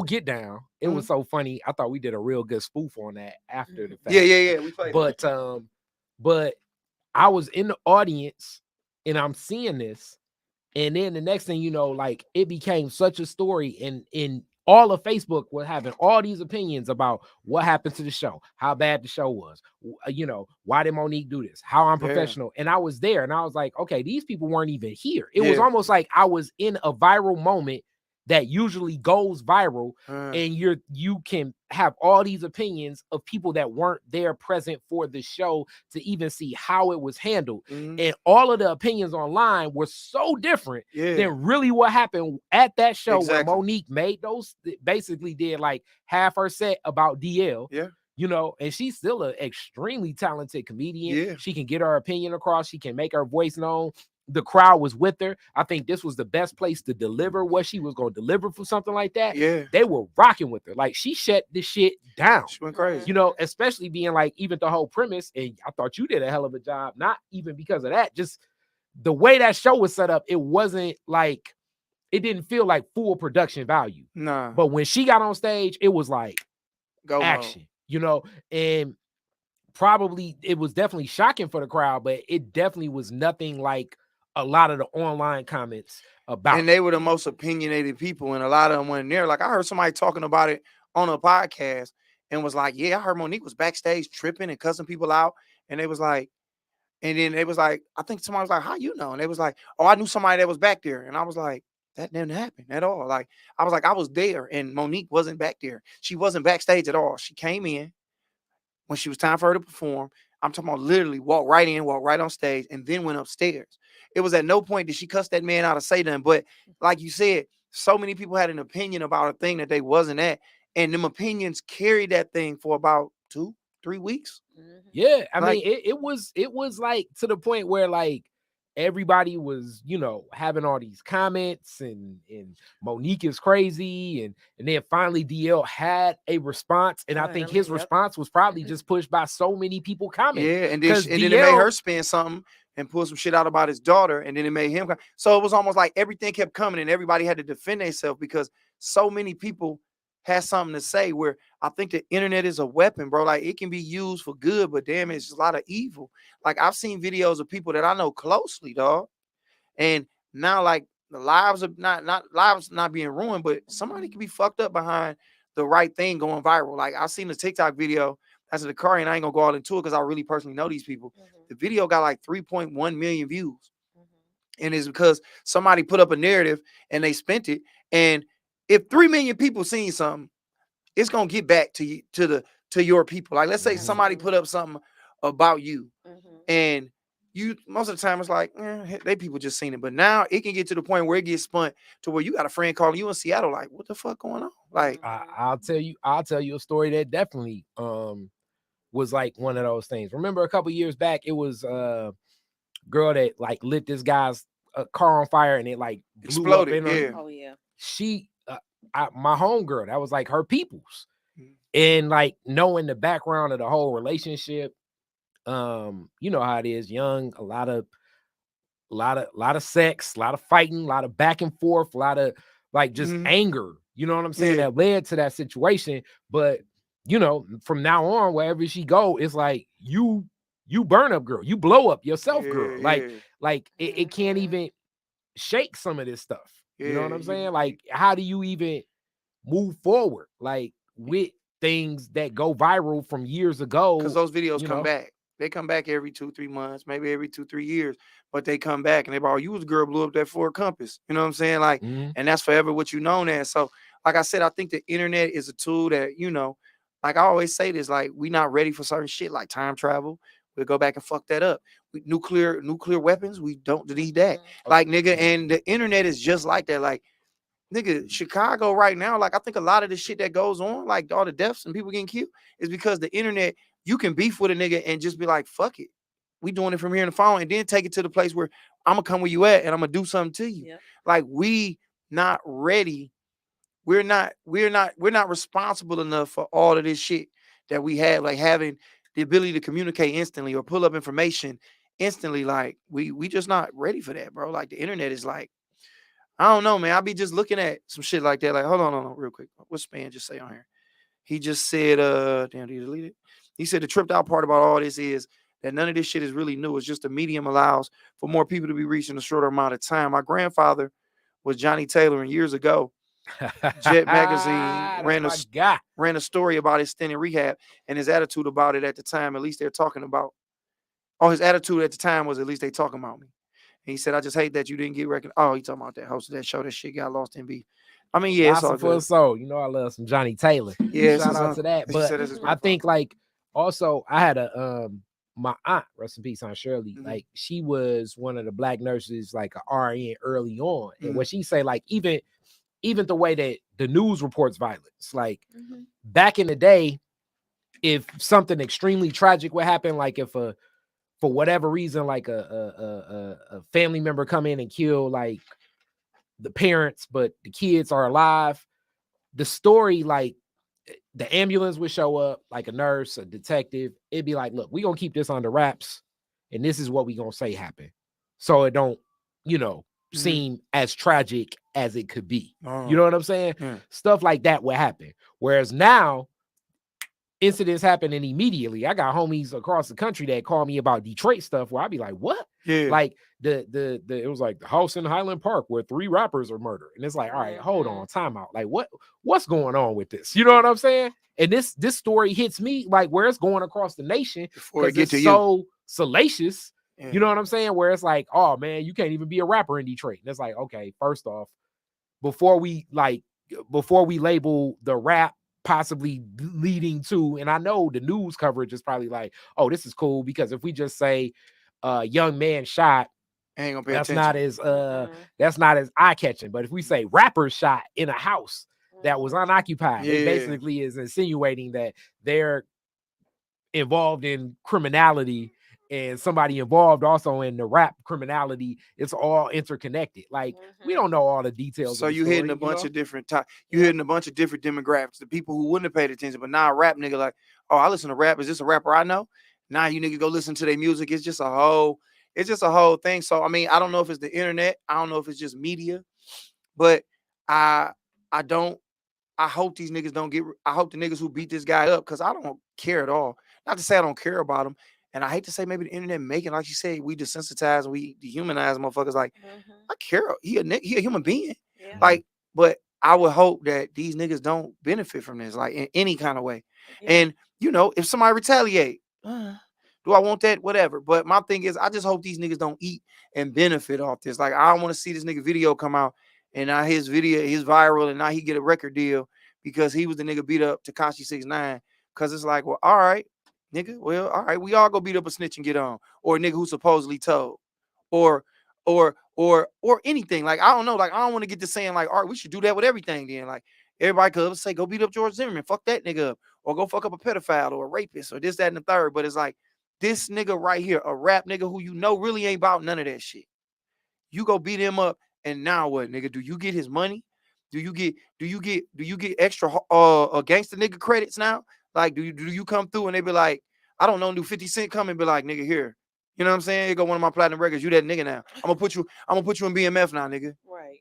get down. It was so funny. I thought we did a real good spoof on that after the fact. Yeah. We played. But I was in the audience. And I'm seeing this, and then the next thing you know, like it became such a story, and in all of Facebook was having all these opinions about what happened to the show, how bad the show was, you know, why did Monique do this, how unprofessional. And I was there, and I was like, okay, these people weren't even here. It was almost like I was in a viral moment that usually goes viral, and you can have all these opinions of people that weren't there present for the show to even see how it was handled. And all of the opinions online were so different than really what happened at that show when Monique made those, basically did like half her set about DL. You know, and she's still an extremely talented comedian. She can get her opinion across. She can make her voice known. The crowd was with her. I think this was the best place to deliver what she was going to deliver for something like that. They were rocking with her. Like she shut this shit down. She went crazy. You know, especially being like even the whole premise. And I thought you did a hell of a job. Not even because of that, just the way that show was set up. It wasn't like, it didn't feel like full production value. Nah. But when she got on stage, it was like go action. Mode. You know, and probably it was definitely shocking for the crowd, but it definitely was nothing like a lot of the online comments about. And they were the most opinionated people, and a lot of them went there. Like I heard somebody talking about it on a podcast and was like, yeah, I heard Monique was backstage tripping and cussing people out. And they was like, and then they was like, I think somebody was like, how you know? And they was like, oh, I knew somebody that was back there. And I was like, That didn't happen at all. Like, I was like, I was there, and Monique wasn't back there. She wasn't backstage at all. She came in when she was time for her to perform. I'm talking about literally walk right in, walk right on stage, and then went upstairs. It was at no point did she cuss that man out or say nothing. But like you said, so many people had an opinion about a thing that they wasn't at. And them opinions carried that thing for about 2-3 weeks. Yeah, I Like- mean, it was like to the point where like everybody was, having all these comments and Monique is crazy, and then finally DL had a response, and I think his response was probably just pushed by so many people commenting. Yeah, and then it made her spin something and pull some shit out about his daughter, and then it made him. So it was almost like everything kept coming, and everybody had to defend themselves because so many people had something to say. Where I think the internet is a weapon, bro. Like, it can be used for good, but damn, it's a lot of evil. Like, I've seen videos of people that I know closely, dog, and now like the lives of not being ruined, but somebody can be fucked up behind the right thing going viral. Like, I've seen the TikTok video. That's the car, and I ain't gonna go all into it because I really personally know these people. The video got like 3.1 million views, and it's because somebody put up a narrative and they spent it. And if 3 million people seen something, it's gonna get back to you, to your people. Like, let's say somebody put up something about you, and you, most of the time it's like, they people just seen it. But now it can get to the point where it gets spun to where you got a friend calling you in Seattle, like, what the fuck going on? Like, I'll tell you a story that definitely was like one of those things. Remember a couple years back, it was a girl that like lit this guy's car on fire, and it like exploded. blew up in her. Oh yeah. She my homegirl, that was like her peoples. And like knowing the background of the whole relationship, you know how it is, young, a lot of sex, a lot of fighting, a lot of back and forth, a lot of like just anger, you know what I'm saying, that led to that situation. But from now on, wherever she go, it's like you burn up, girl, you blow up yourself, girl. Like it can't even shake some of this stuff. You know what I'm saying? Like, how do you even move forward like with things that go viral from years ago? Because those videos come back. They come back every 2-3 months, maybe every 2-3 years, but they come back and they you was a girl blew up that Ford Compass. You know what I'm saying? Like, and that's forever what you known as. So, like I said, I think the internet is a tool that, like I always say this, like, we not ready for certain shit like time travel. We'll go back and fuck that up. Nuclear weapons, we don't need that. Like, nigga, and the internet is just like that. Like, nigga, Chicago right now, like, I think a lot of the shit that goes on, like all the deaths and people getting killed, is because the internet, you can beef with a nigga and just be like, fuck it. We doing it from here in the phone, and then take it to the place where I'm gonna come where you at and I'm gonna do something to you. Yeah. Like, we not ready. We're not responsible enough for all of this shit that we have, like having the ability to communicate instantly or pull up information instantly. Like, we just not ready for that, bro. Like, the internet is like, I don't know, man. I'll be just looking at some shit like that. Like, hold on, real quick. What's Span just say on here? He just said, damn, did he delete it? He said the tripped out part about all this is that none of this shit is really new. It's just the medium allows for more people to be reached in a shorter amount of time. My grandfather was Johnny Taylor, and years ago, Jet Magazine ran a story about his stint in rehab and his attitude about it at the time. At least they're talking about. Oh, his attitude at the time was, at least they talking about me. And he said, I just hate that you didn't get recognized. Oh, he talking about that host of that show. That shit got lost in beef. I mean, yeah, it's all good. So, I love some Johnny Taylor. Yeah, shout out to that. But I think, like, also I had my aunt, rest in peace, Aunt Shirley. Like, she was one of the black nurses, like a RN early on. And what she say, like, even the way that the news reports violence, like back in the day, if something extremely tragic would happen, like if for whatever reason, like a family member come in and kill like the parents, but the kids are alive, the story, like the ambulance would show up, like a nurse, a detective. It'd be like, look, we're gonna keep this under wraps, and this is what we're gonna say happened, so it don't, seem as tragic as it could be. You know what I'm saying? Stuff like that would happen. Whereas now, incidents happening immediately. I got homies across the country that call me about Detroit stuff where I'd be like, what? Yeah. Like the it was like the house in Highland Park where 3 rappers are murdered. And it's like, all right, hold on, time out. Like, what's going on with this? You know what I'm saying? And this story hits me like where it's going across the nation before it gets to so you. Salacious. Yeah. You know what I'm saying? Where it's like, oh man, you can't even be a rapper in Detroit. And it's like, okay, first off, before we label the rap possibly leading to, and I know the news coverage is probably like, oh, this is cool, because if we just say young man shot, Ain't gonna pay that's attention. not as eye-catching. But if we say rapper shot in a house that was unoccupied, it Yeah. basically is insinuating that they're involved in criminality, and somebody involved also in the rap criminality. It's all interconnected. Like, we don't know all the details. So of the you story, hitting a bunch know? of different you hitting a bunch of different demographics. The people who wouldn't have paid attention, but now a rap nigga like, oh, I listen to rap. Is this a rapper I know? Now you niggas go listen to their music. It's just a whole thing. So I mean, I don't know if it's the internet. I don't know if it's just media, but I don't. I hope these niggas don't get. I hope the niggas who beat this guy up, because I don't care at all. Not to say I don't care about him, and I hate to say maybe the internet making, like you say, we desensitize and we dehumanize motherfuckers. Like, I care. He a human being. Yeah. Like, but I would hope that these niggas don't benefit from this, like in any kind of way. Yeah. And you know, if somebody retaliate, do I want that? Whatever. But my thing is, I just hope these niggas don't eat and benefit off this. Like, I don't want to see this nigga video come out and now his video is viral and now he get a record deal because he was the nigga beat up Tekashi 6ix9ine. Because it's like, well, all right, nigga. Well, all right, we all go beat up a snitch and get on, or a nigga who supposedly told, or anything. Like, I don't know. Like, I don't want to get to saying like, all right, we should do that with everything. Then like everybody could say, go beat up George Zimmerman, fuck that nigga up, or go fuck up a pedophile or a rapist or this, that, and the third. But it's like this nigga right here, a rap nigga who you know really ain't about none of that shit. You go beat him up, and now what, nigga? Do you get his money? Do you get extra gangster nigga credits now? Like, do you come through and they be like, I don't know, do 50 Cent come and be like, nigga, here. You know what I'm saying? Here go one of my platinum records. You that nigga now. I'm gonna put you in BMF now, nigga. Right.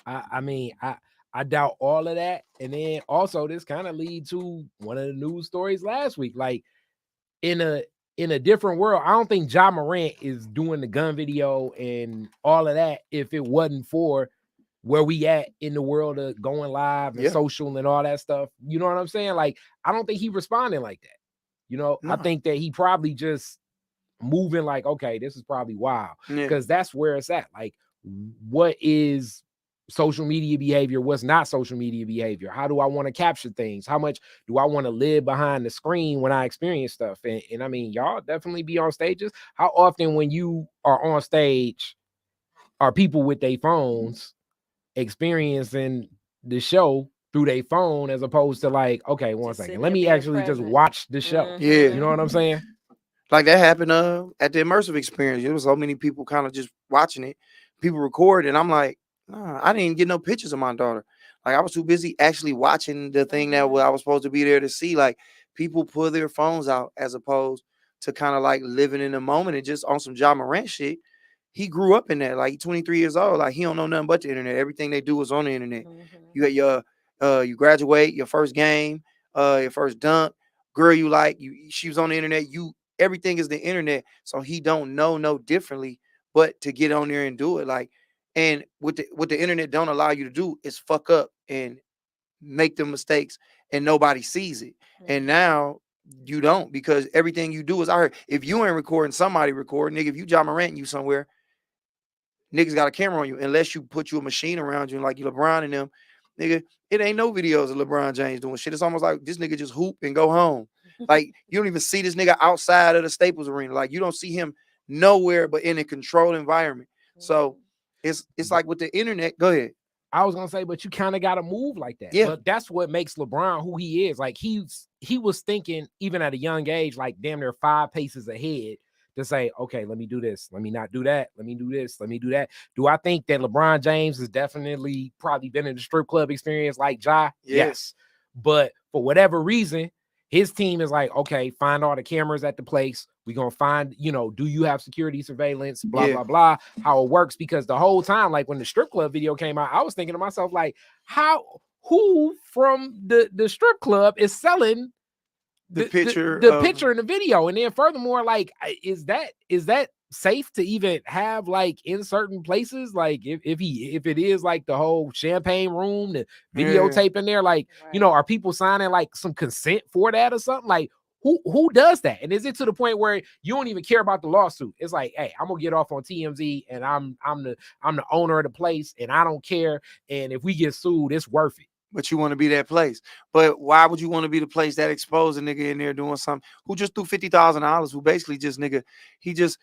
I mean, I doubt all of that. And then also this kind of lead to one of the news stories last week. Like, in a different world, I don't think Ja Morant is doing the gun video and all of that if it wasn't for where we at in the world of going live and social and all that stuff. You know what I'm saying? Like, I don't think he responding like that. You know, I think that he probably just moving like, okay, this is probably wild, because that's where it's at. Like, what is social media behavior? What's not social media behavior? How do I want to capture things? How much do I want to live behind the screen when I experience stuff? And I mean, y'all definitely be on stages. How often when you are on stage are people with their phones experiencing the show through their phone, as opposed to like, okay, one second, let me actually just watch the show. Yeah, you know what I'm saying? Like that happened at the immersive experience. There was so many people kind of just watching it. People record, and I'm like, nah, I didn't even get no pictures of my daughter. Like, I was too busy actually watching the thing that I was supposed to be there to see. Like, people pull their phones out as opposed to kind of like living in the moment and just on some Ja Morant shit. He grew up in that. Like, he's 23 years old. Like, he don't know nothing but the internet. Everything they do is on the internet. You got your you graduate, your first game, your first dunk, girl you like, she was on the internet. Everything is the internet. So he don't know no differently but to get on there and do it. Like, and what the internet don't allow you to do is fuck up and make the mistakes and nobody sees it. And now you don't, because everything you do is, I heard, if you ain't recording, somebody recording. Nigga, if you Ja Morant you somewhere, niggas got a camera on you, unless you put you a machine around you like you LeBron and them. Nigga, it ain't no videos of LeBron James doing shit. It's almost like this nigga just hoop and go home. Like, you don't even see this nigga outside of the Staples Arena. Like, you don't see him nowhere but in a controlled environment. So it's like with the internet. Go ahead. I was gonna say, but you kind of gotta move like that. Yeah. But that's what makes LeBron who he is. Like, he was thinking, even at a young age, like damn near 5 paces ahead, to say, okay, let me do this, let me not do that, let me do this, let me do that. Do I think that LeBron James has definitely probably been in the strip club experience like Ja? Yes. But for whatever reason, his team is like, okay, find all the cameras at the place. We're going to find, do you have security surveillance, blah, blah, blah, how it works. Because the whole time, like when the strip club video came out, I was thinking to myself, like, who from the strip club is selling the picture in the video? And then furthermore, like, is that safe to even have, like, in certain places? Like, if it is like the whole champagne room, the videotape in there, like, are people signing like some consent for that or something? Like, who does that? And is it to the point where you don't even care about the lawsuit? It's like, hey, I'm gonna get off on TMZ, and I'm the owner of the place, and I don't care. And if we get sued, it's worth it. But you want to be that place. But why would you want to be the place that exposed a nigga in there doing something who just threw $50,000, who basically just nigga, he just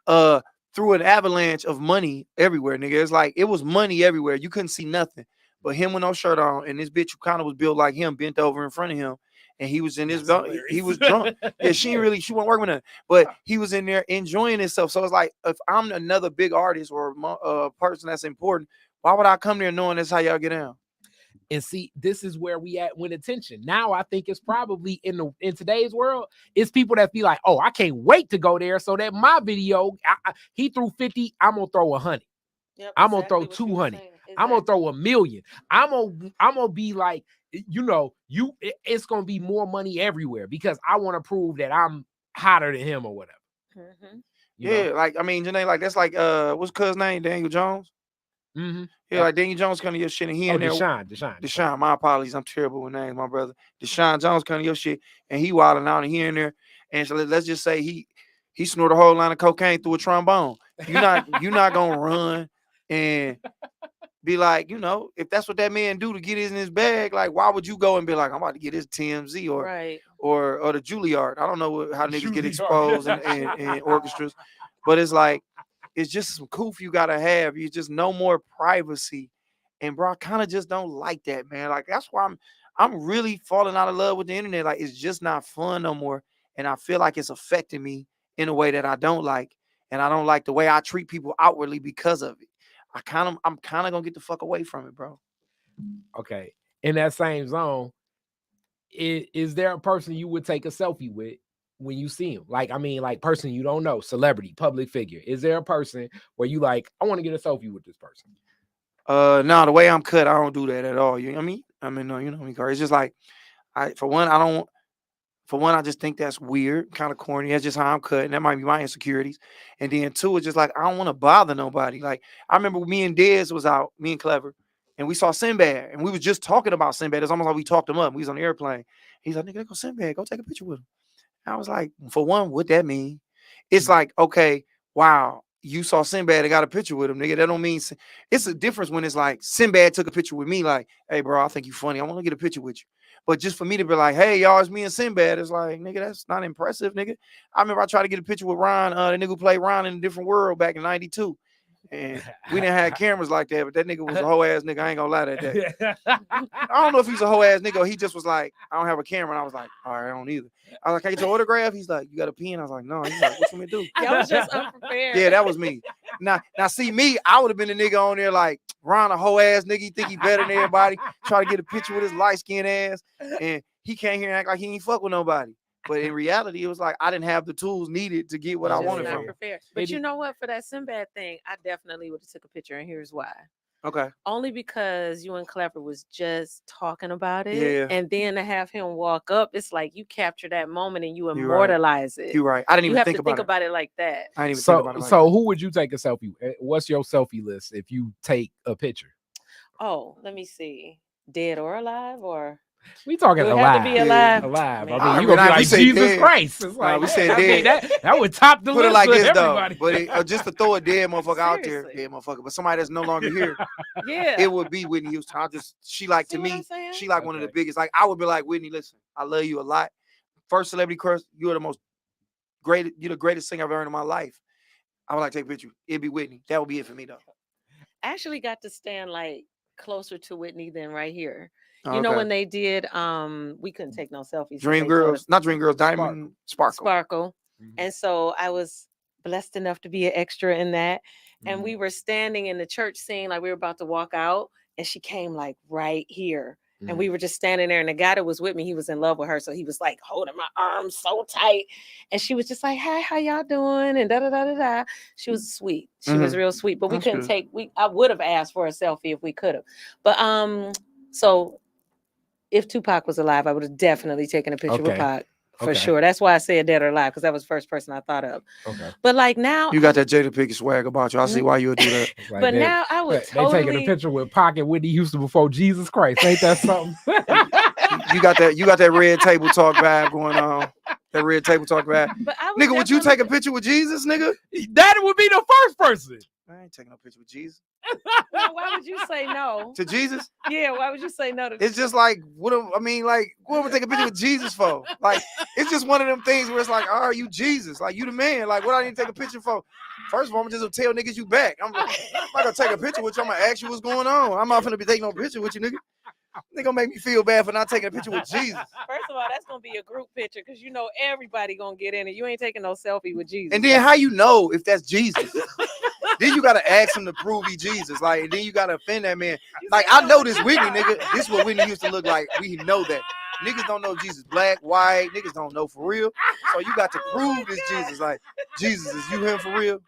threw an avalanche of money everywhere, nigga. It's like it was money everywhere. You couldn't see nothing. But him with no shirt on, and this bitch who kind of was built like him, bent over in front of him, and he was in his belt. He was drunk. Yeah, she wasn't working with him, but he was in there enjoying himself. So it's like, if I'm another big artist or a person that's important, why would I come there knowing that's how y'all get down? And see, this is where we at with attention. Now I think it's probably in today's world, it's people that be like, oh, I can't wait to go there so that my video, he threw 50, I'm gonna throw 100. Yep, I'm gonna throw 200. Exactly. I'm gonna throw 1 million. I'm gonna be like, it's gonna be more money everywhere because I want to prove that I'm hotter than him or whatever. Mm-hmm. Yeah, like I mean, Janae, like that's like what's cuz name? Daniel Jones. Mm-hmm. Yeah, like Daniel Jones kind of your shit, and he in there. Deshaun. My apologies, I'm terrible with names, my brother. Deshaun Jones kind of your shit, and he wilding out, and he in there. And so let's just say he snorted a whole line of cocaine through a trombone. You're not gonna run and be like, if that's what that man do to get it in his bag, like why would you go and be like, I'm about to get his TMZ or the Juilliard? I don't know how niggas get exposed in orchestras, but it's like, it's just some coof you gotta have. You just no more privacy, and bro, I kind of just don't like that, man. Like that's why I'm really falling out of love with the internet. Like it's just not fun no more, and I feel like it's affecting me in a way that I don't like, and I don't like the way I treat people outwardly because of it. I'm kind of gonna get the fuck away from it, bro. Okay, in that same zone, is there a person you would take a selfie with when you see him? Like, I mean, like person you don't know, celebrity, public figure. Is there a person where you like, I want to get a selfie with this person? No, the way I'm cut, I don't do that at all. You know what I mean? I mean, no, you know me, Carl. It's just like, for one, I just think that's weird, kind of corny. That's just how I'm cut, and that might be my insecurities. And then two, it's just like I don't want to bother nobody. Like I remember me and Dez was out, me and Clever, and we saw Sinbad, and we was just talking about Sinbad. It's almost like we talked him up. We was on the airplane. He's like, nigga, go Sinbad, go take a picture with him. I was like, for one, what that mean? It's like, okay, wow, you saw Sinbad and got a picture with him, nigga. That don't mean it's a difference when it's like Sinbad took a picture with me, like, hey, bro, I think you funny. I want to get a picture with you. But just for me to be like, hey, y'all, it's me and Sinbad, it's like, nigga, that's not impressive, nigga. I remember I tried to get a picture with Ron, the nigga who played Ron in A Different World back in '92. And we didn't have cameras like that, but that nigga was a hoe ass nigga. I ain't gonna lie to that. I don't know if he's a hoe ass nigga or he just was like, I don't have a camera. And I was like, all right, I don't either. I was like, can I get your autograph? He's like, you got a pen? I was like, no. He's like, what you want me to do? That was just unprepared. Yeah, that was me. Now see me, I would have been the nigga on there like, Ron a hoe ass nigga. He think he better than everybody. Try to get a picture with his light skinned ass. And he came here and act like he ain't fuck with nobody. But in reality, it was like I didn't have the tools needed to get what I wanted from him. But you know what? For that Sinbad thing, I definitely would have took a picture, and here's why. Okay. Only because you and Clever was just talking about it. Yeah. And then to have him walk up, it's like you capture that moment and you immortalize it. You're right. I didn't even think about it like that. I didn't even think about it like so who would you take a selfie with? What's your selfie list if you take a picture? Oh, let me see. Dead or alive, or we talking alive? Have to be alive. Yeah, alive. Man. I mean, you gonna be like Jesus dead. Christ. It's like, we said dead. That would top the list. Put it like this everybody. Though, but just to throw a dead motherfucker out there, dead motherfucker, but somebody that's no longer here. Yeah, it would be Whitney Houston. She like to me, she like one of the biggest. Like I would be like, Whitney, listen, I love you a lot. First celebrity crush, you're the greatest thing I've ever heard in my life. I would like to take a picture. It'd be Whitney. That would be it for me though. I actually got to stand like closer to Whitney than right here. You know when they did, we couldn't take no selfies. Not Dream Girls, Diamond Sparkle. Mm-hmm. And so I was blessed enough to be an extra in that. Mm-hmm. And we were standing in the church scene, like we were about to walk out, and she came like right here. Mm-hmm. And we were just standing there, and the guy that was with me, he was in love with her. So he was like holding my arms so tight. And she was just like, hey, how y'all doing? And da-da-da-da-da. She was sweet. She was real sweet. But we couldn't I would have asked for a selfie if we could have. But so if Tupac was alive, I would have definitely taken a picture with Pac for sure. That's why I said dead or alive, because that was the first person I thought of. Okay. But like now, you got that Jada Pinkett swag about you. I see why you would do that. Like but now I would totally. They taking a picture with Pac and Whitney Houston before Jesus Christ. Ain't that something? You got that red table talk vibe going on. That red table talk bad. But I Nigga, would you take a definitely- picture with Jesus, nigga? That would be the first person. I ain't taking no picture with Jesus. Well, why would you say no? To Jesus? Yeah, why would you say no to It's just like, what would I take a picture with Jesus for? Like, it's just one of them things where it's like, oh, you Jesus. Like, you the man. Like, what I need to take a picture for? First of all, I'm just gonna tell niggas you back. I'm not gonna take a picture with you. I'm gonna ask you what's going on. I'm not gonna be taking no picture with you, nigga. They gonna make me feel bad for not taking a picture with Jesus. First of all, that's gonna be a group picture because you know everybody gonna get in it. You ain't taking no selfie with Jesus. And then how you know if that's Jesus? Then you gotta ask him to prove he Jesus. Like, and then you gotta offend that man. Like, I know this Whitney, nigga. This is what Whitney used to look like. We know that. Niggas don't know Jesus black, white. Niggas don't know for real. So you got to prove this Jesus. Like, Jesus, is you him for real?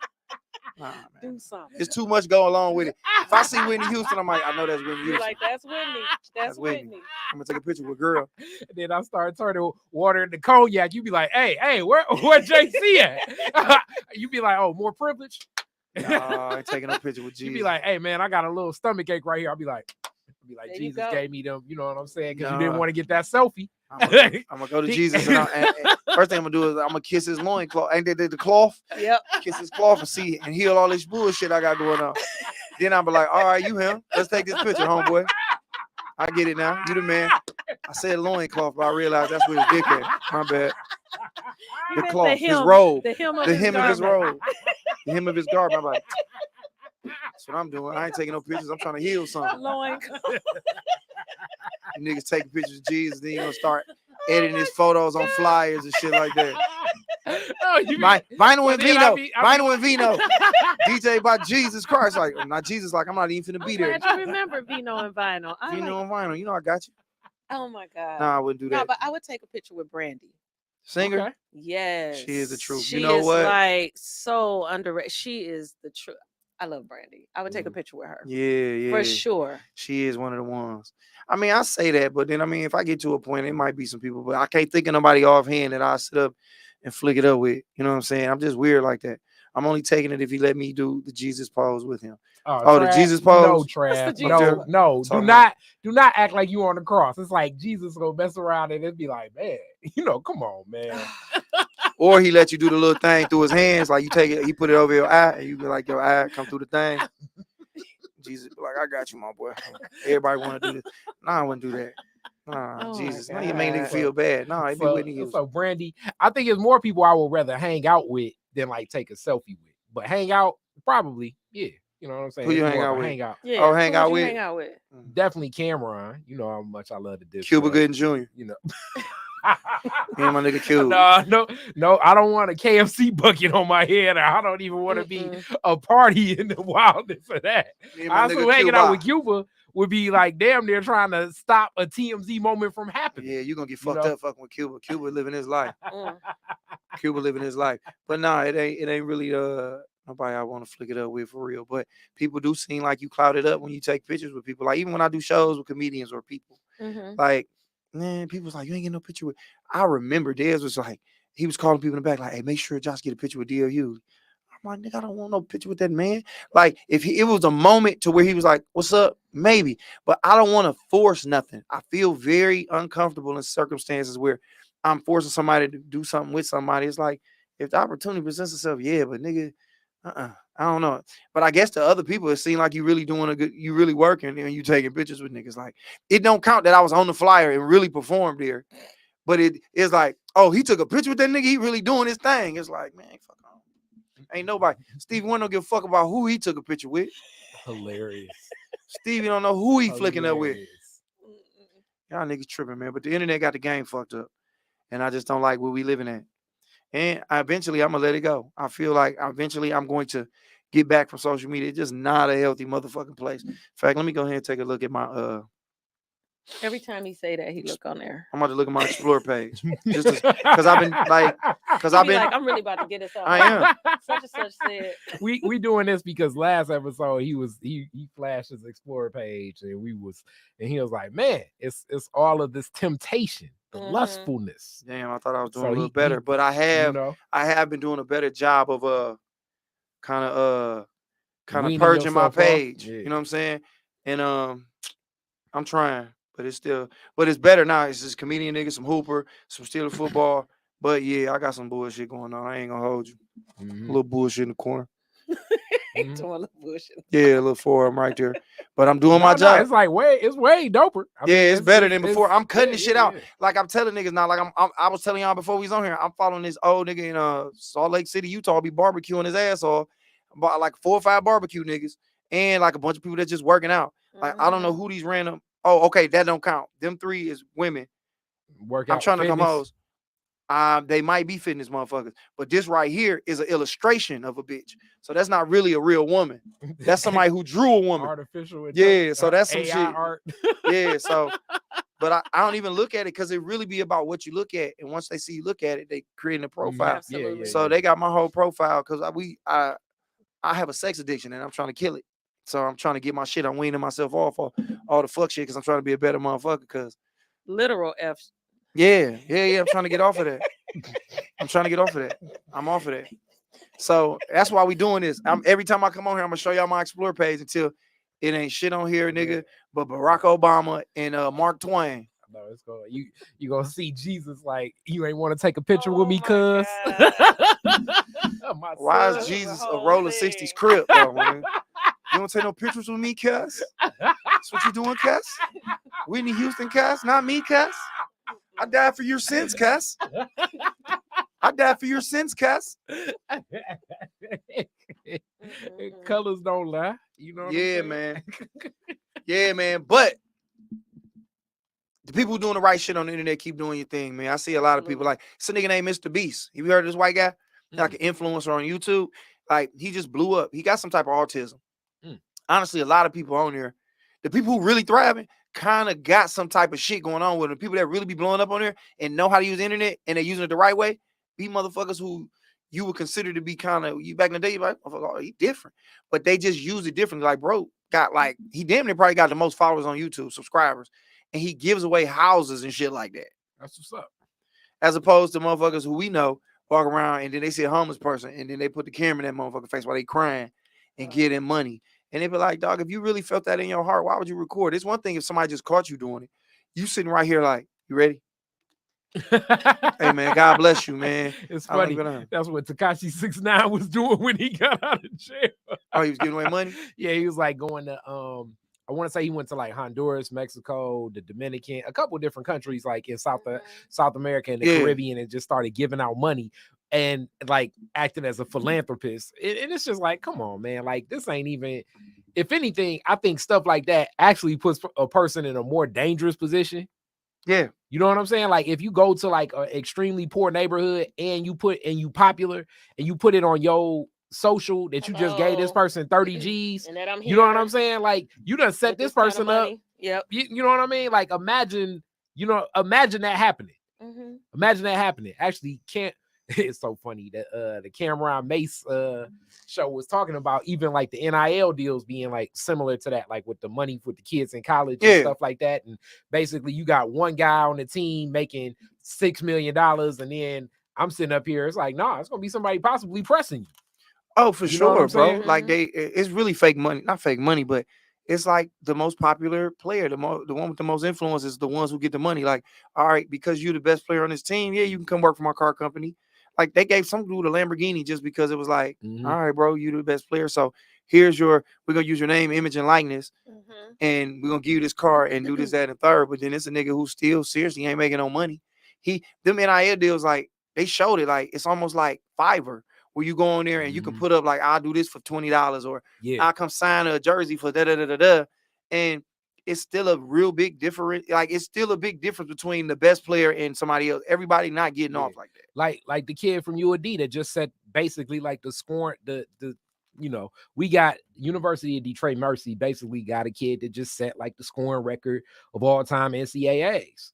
Nah, man. Do something. It's too much going along with it. If I see Whitney Houston, I'm like, I know that's Whitney You Houston. like that's Whitney. That's Whitney. Whitney. I'm gonna take a picture with a girl. And then I start turning water into cognac. You be like, hey, where JC at? You be like, oh, more privilege. Nah, I ain't taking no picture with Jesus. You be like, hey man, I got a little stomach ache right here. I'll be like, There you Jesus go. gave me them. You know what I'm saying? Because you Nah. didn't want to get that selfie. I'm gonna go to Jesus and first thing I'm gonna do is I'm gonna kiss his loincloth. Ain't that the cloth? Yep. Kiss his cloth and see and heal all this bullshit I got going on. Then I'll be like, all right, you him. Let's take this picture, homeboy. I get it now. You the man. I said loincloth, but I realized that's where his dick at. My bad. You The meant cloth, his hem- robe. The hem of The his hem of his garment. robe. The hem of his garment. I'm like, that's what I'm doing. I ain't taking no pictures. I'm trying to heal something. Loin. You niggas taking pictures of Jesus, then you gonna start editing his photos on flyers and shit like that. No, you be, Vinyl and then Vino. I be- Vinyl and Vino. DJ by Jesus Christ. Like, not Jesus, like, I'm not even finna be there. I'm glad you remember Vino and Vinyl. Vino and Vinyl. You know I got you. Oh my God. Nah, I wouldn't do No, that. but I would take a picture with Brandy. Singer. Okay. Yes. She is the truth. She You know is what? like so underrated. She is the truth. I love Brandy. I would take a Mhm. picture with her. Yeah. For sure. She is one of the ones. I mean, I say that, but then I mean, if I get to a point, it might be some people, but I can't think of nobody offhand that I sit up and flick it up with. You know what I'm saying? I'm just weird like that. I'm only taking it if he let me do the Jesus pose with him. Oh, the Trav, Jesus No, pose? Trav. What's the Jesus No, pose? no. Talking Do not act like you on the cross. It's like Jesus gonna mess around and it'd be like, man, come on, man. Or he let you do the little thing through his hands, like you take it, he put it over your eye, and you be like your eye come through the thing. Jesus be like, I got you, my boy. Everybody want to do this. Nah, I wouldn't do that. Nah, Oh my Jesus. Now you make nigga God. feel bad. Nah, it'd be Whitney Houston. So Brandy, I think it's more people I would rather hang out with than like take a selfie with. But hang out, probably, yeah. You know what I'm saying? Who you It's hang more of out a with? Hang out. Yeah. Oh, hang who would out you with? Hang out with. Definitely Cameron. You know how much I love the disc. Cuba Gooding Jr. You know. Me and my nigga Cube. No, I don't want a KFC bucket on my head. Or I don't even want to be a party in the wildness of that. Me and my Also, nigga hanging Cuba. out with Cuba would be like damn near trying to stop a TMZ moment from happening. Yeah, you gonna get You fucked know? up fucking with Cuba. Cuba living his life. Mm. Cuba living his life. But nah, it ain't really nobody I want to flick it up with for real. But people do seem like you clouded up when you take pictures with people. Like even when I do shows with comedians or people, Mhm. like, man, people's like, you ain't getting no picture with. I remember Dez was like, he was calling people in the back, like, hey, make sure Josh get a picture with DLU. I'm like, nigga, I don't want no picture with that man. Like, if it was a moment to where he was like, what's up? Maybe. But I don't want to force nothing. I feel very uncomfortable in circumstances where I'm forcing somebody to do something with somebody. It's like, if the opportunity presents itself, yeah, but nigga, I don't know. But I guess to other people, it seemed like you really doing you really working and you taking pictures with niggas. Like, it don't count that I was on the flyer and really performed there. But it is like, oh, he took a picture with that nigga. He really doing his thing. It's like, man, fuck on. Ain't nobody. Stevie Wonder don't give a fuck about who he took a picture with. Hilarious. Stevie don't know who he flicking up with. Hilarious. Y'all niggas tripping, man. But the internet got the game fucked up. And I just don't like where we living at. And eventually I'm gonna let it go. I feel like eventually I'm going to get back from social media. It's just not a healthy motherfucking place. In fact, let me go ahead and take a look at my Every time he say that, he look on there. I'm about to look at my Explore page. Just because I've been like, because I've He be been like, I'm really about to get this out. I am. Such and such said. we doing this because last episode he flashed his Explorer page and he was like, man, it's all of this temptation, the Mhm. lustfulness. Damn, I thought I was doing So a little he- better, he- but I have You know, I have been doing a better job of kind of Weaning purging my yourself off. page. Yeah. You know what I'm saying? And I'm trying, but it's better now. It's just comedian niggas, some hooper, some Steeler football, But yeah, I got some bullshit going on. I ain't gonna hold you. A little bullshit in the corner. Doing a little bullshit. Yeah, a little forearm right there. But I'm doing my No, job. it's like it's way doper. I mean, it's better than before. I'm cutting yeah, this shit out. Like I'm telling niggas now. Like I was telling y'all before we was on here. I'm following this old nigga in Salt Lake City, Utah. Be barbecuing his ass off. About like 4 or 5 barbecue niggas and like a bunch of people that's just working out. Like I don't know who these random. Oh, okay, that don't count. Them 3 is women. Workout. I'm trying to fitness. compose. They might be fitness motherfuckers, but this right here is an illustration of a bitch. So that's not really a real woman. That's somebody who drew a woman. Artificial. Yeah, so that's some AI shit. Art. Yeah, so, but I don't even look at it because it really be about what you look at, and once they see you look at it, they create a profile. Absolutely. So they got my whole profile because I have a sex addiction and I'm trying to kill it. So I'm trying to get my shit. I'm weaning myself off all the fuck shit because I'm trying to be a better motherfucker. Because literal F. Yeah. I'm trying to get off of that. I'm off of that. So that's why we doing this. Every time I come on here, I'm gonna show y'all my Explore page until it ain't shit on here, nigga. But Barack Obama and Mark Twain. No, it's going. You gonna see Jesus like you ain't want to take a picture with me, cuz. Why is Jesus a roller 60s crib, though, man? You don't take no pictures with me, cuz? That's what you doing, cuz? Whitney Houston, cuz? Not me, cuz? I died for your sins, cuz. I died for your sins, cuz. Colors don't lie. You know what I'm saying? Man. Yeah, man. But the people who doing the right shit on the internet keep doing your thing, man. I see a lot of people like, it's a nigga named Mr. Beast. You heard of this white guy? Like an influencer on YouTube. Like, he just blew up. He got some type of autism. Honestly, a lot of people on there, the people who really thriving, kind of got some type of shit going on with them. People that really be blowing up on there and know how to use the internet and they're using it the right way, be motherfuckers who you would consider to be kind of, you back in the day, you're like, oh, he different. But they just use it differently. Like, bro, got like, he damn near probably got the most followers on YouTube, subscribers. And he gives away houses and shit like that. That's what's up. As opposed to motherfuckers who we know walk around and then they see a homeless person and then they put the camera in that motherfucker's face while they crying and give them money. And they be like, dog, if you really felt that in your heart, why would you record? It's one thing if somebody just caught you doing it. You sitting right here like, you ready? Hey, man, God bless you, man. It's funny. That's what Tekashi 6ix9ine was doing when he got out of jail. Oh, he was giving away money? Yeah, he was like going to, I want to say he went to like Honduras, Mexico, the Dominican, a couple of different countries like in South America and the Caribbean, and just started giving out money and like acting as a philanthropist. And it's just like, come on, man. Like, this ain't even, if anything, I think stuff like that actually puts a person in a more dangerous position. Yeah. You know what I'm saying? Like, if you go to like an extremely poor neighborhood and you popular and you put it on your social that you just gave this person 30 G's, and that you know what I'm saying? Like, you done set this person up. Yep. You know what I mean? Like, imagine that happening. Imagine that happening. Actually, it's so funny that the Cameron Mace show was talking about even like the NIL deals being like similar to that, like with the money with the kids in college and stuff like that. And basically you got one guy on the team making $6 million, and then I'm sitting up here, it's like, nah, it's gonna be somebody possibly pressing you. Oh, for sure, bro. Like, it's really fake money, not fake money, but it's like the most popular player, the one with the most influence is the ones who get the money. Like, all right, because you're the best player on this team, yeah, you can come work for my car company. Like, they gave some dude a Lamborghini just because it was like, all right, bro, you the best player. So we're going to use your name, image, and likeness. And we're going to give you this car and do this, that, and third. But then it's a nigga who still seriously ain't making no money. Them NIL deals, like, they showed it. Like, it's almost like Fiverr, where you go on there and you can put up, like, I'll do this for $20 or I'll come sign a jersey for da-da-da-da-da. And it's still a real big difference. Like, it's still a big difference between the best player and somebody else. Everybody not getting off like that. Like the kid from UAD that just set basically like the scoring, we got University of Detroit Mercy basically got a kid that just set like the scoring record of all time NCAAs.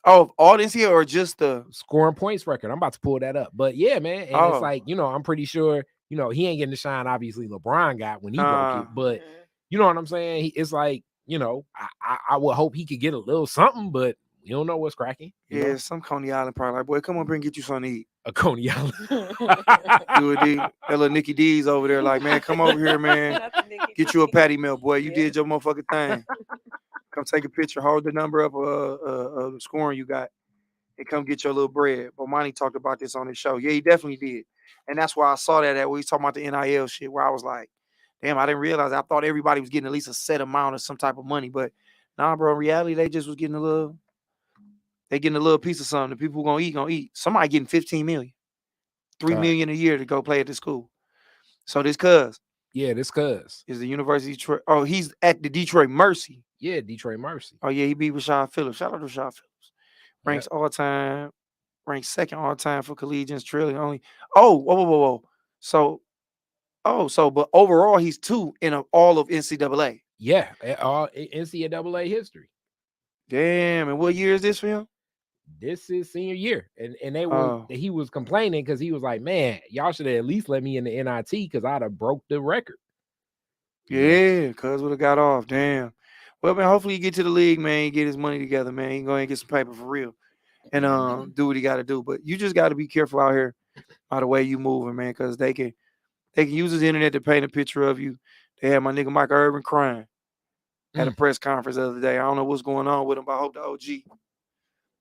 Oh, all this here or just the scoring points record? I'm about to pull that up. But yeah, man. And it's like, I'm pretty sure, he ain't getting the shine obviously LeBron got when he broke it. But you know what I'm saying? It's like, I would hope he could get a little something, but you don't know what's cracking. Yeah, some Coney Island probably like, boy, come on, bring get you something to eat. A Coney Island. That little Nikki D's over there, like, man, come over here, man. Get you a patty meal, boy. You did your motherfucking thing. Come take a picture, hold the number up of the scoring you got. and come get your little bread. Bomani talked about this on his show. Yeah, he definitely did. And that's why I saw that at when he's talking about the NIL shit, where I was like, damn, I didn't realize. I thought everybody was getting at least a set amount of some type of money. But nah, bro, in reality, they just was getting they getting a little piece of something. The people who gonna eat. Somebody getting 15 million, 3 million a year to go play at the school. So this cuz. Yeah, this cuz. Is the University of Detroit. Oh, he's at the Detroit Mercy. Yeah, Detroit Mercy. Oh, yeah, he beat Rashad Phillips. Shout out to Rashad Phillips. Ranks all time, ranks second all time for collegians, trailing only. Oh, whoa. So, but overall, he's 2 in all of NCAA. Yeah, all NCAA history. Damn, and what year is this for him? This is senior year, and he was complaining because he was like, man, y'all should have at least let me in the NIT because I'd have broke the record. Yeah, cuz would have got off. Damn. Well, man, hopefully he get to the league, man. He get his money together, man. He can go ahead and get some paper for real, and do what he got to do. But you just got to be careful out here by the way you moving, man, because they can use the internet to paint a picture of you. They had my nigga Michael Irvin crying at a press conference the other day. I don't know what's going on with him, but I hope the OG.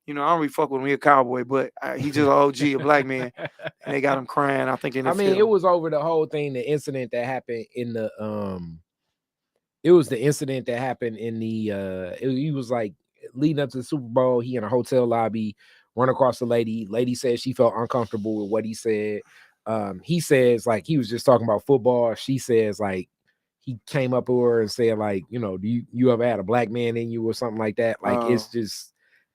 You know, I don't really fuck with him. He a cowboy, but he's just an OG, a black man, and they got him crying. I think it was over the whole thing, the incident that happened in the it was the incident that happened in the he was like leading up to the Super Bowl. He in a hotel lobby, run across the lady. Lady said she felt uncomfortable with what he said. He says like he was just talking about football. She says like he came up to her and said like, you know, do you ever had a black man in you or something like that? Like it's just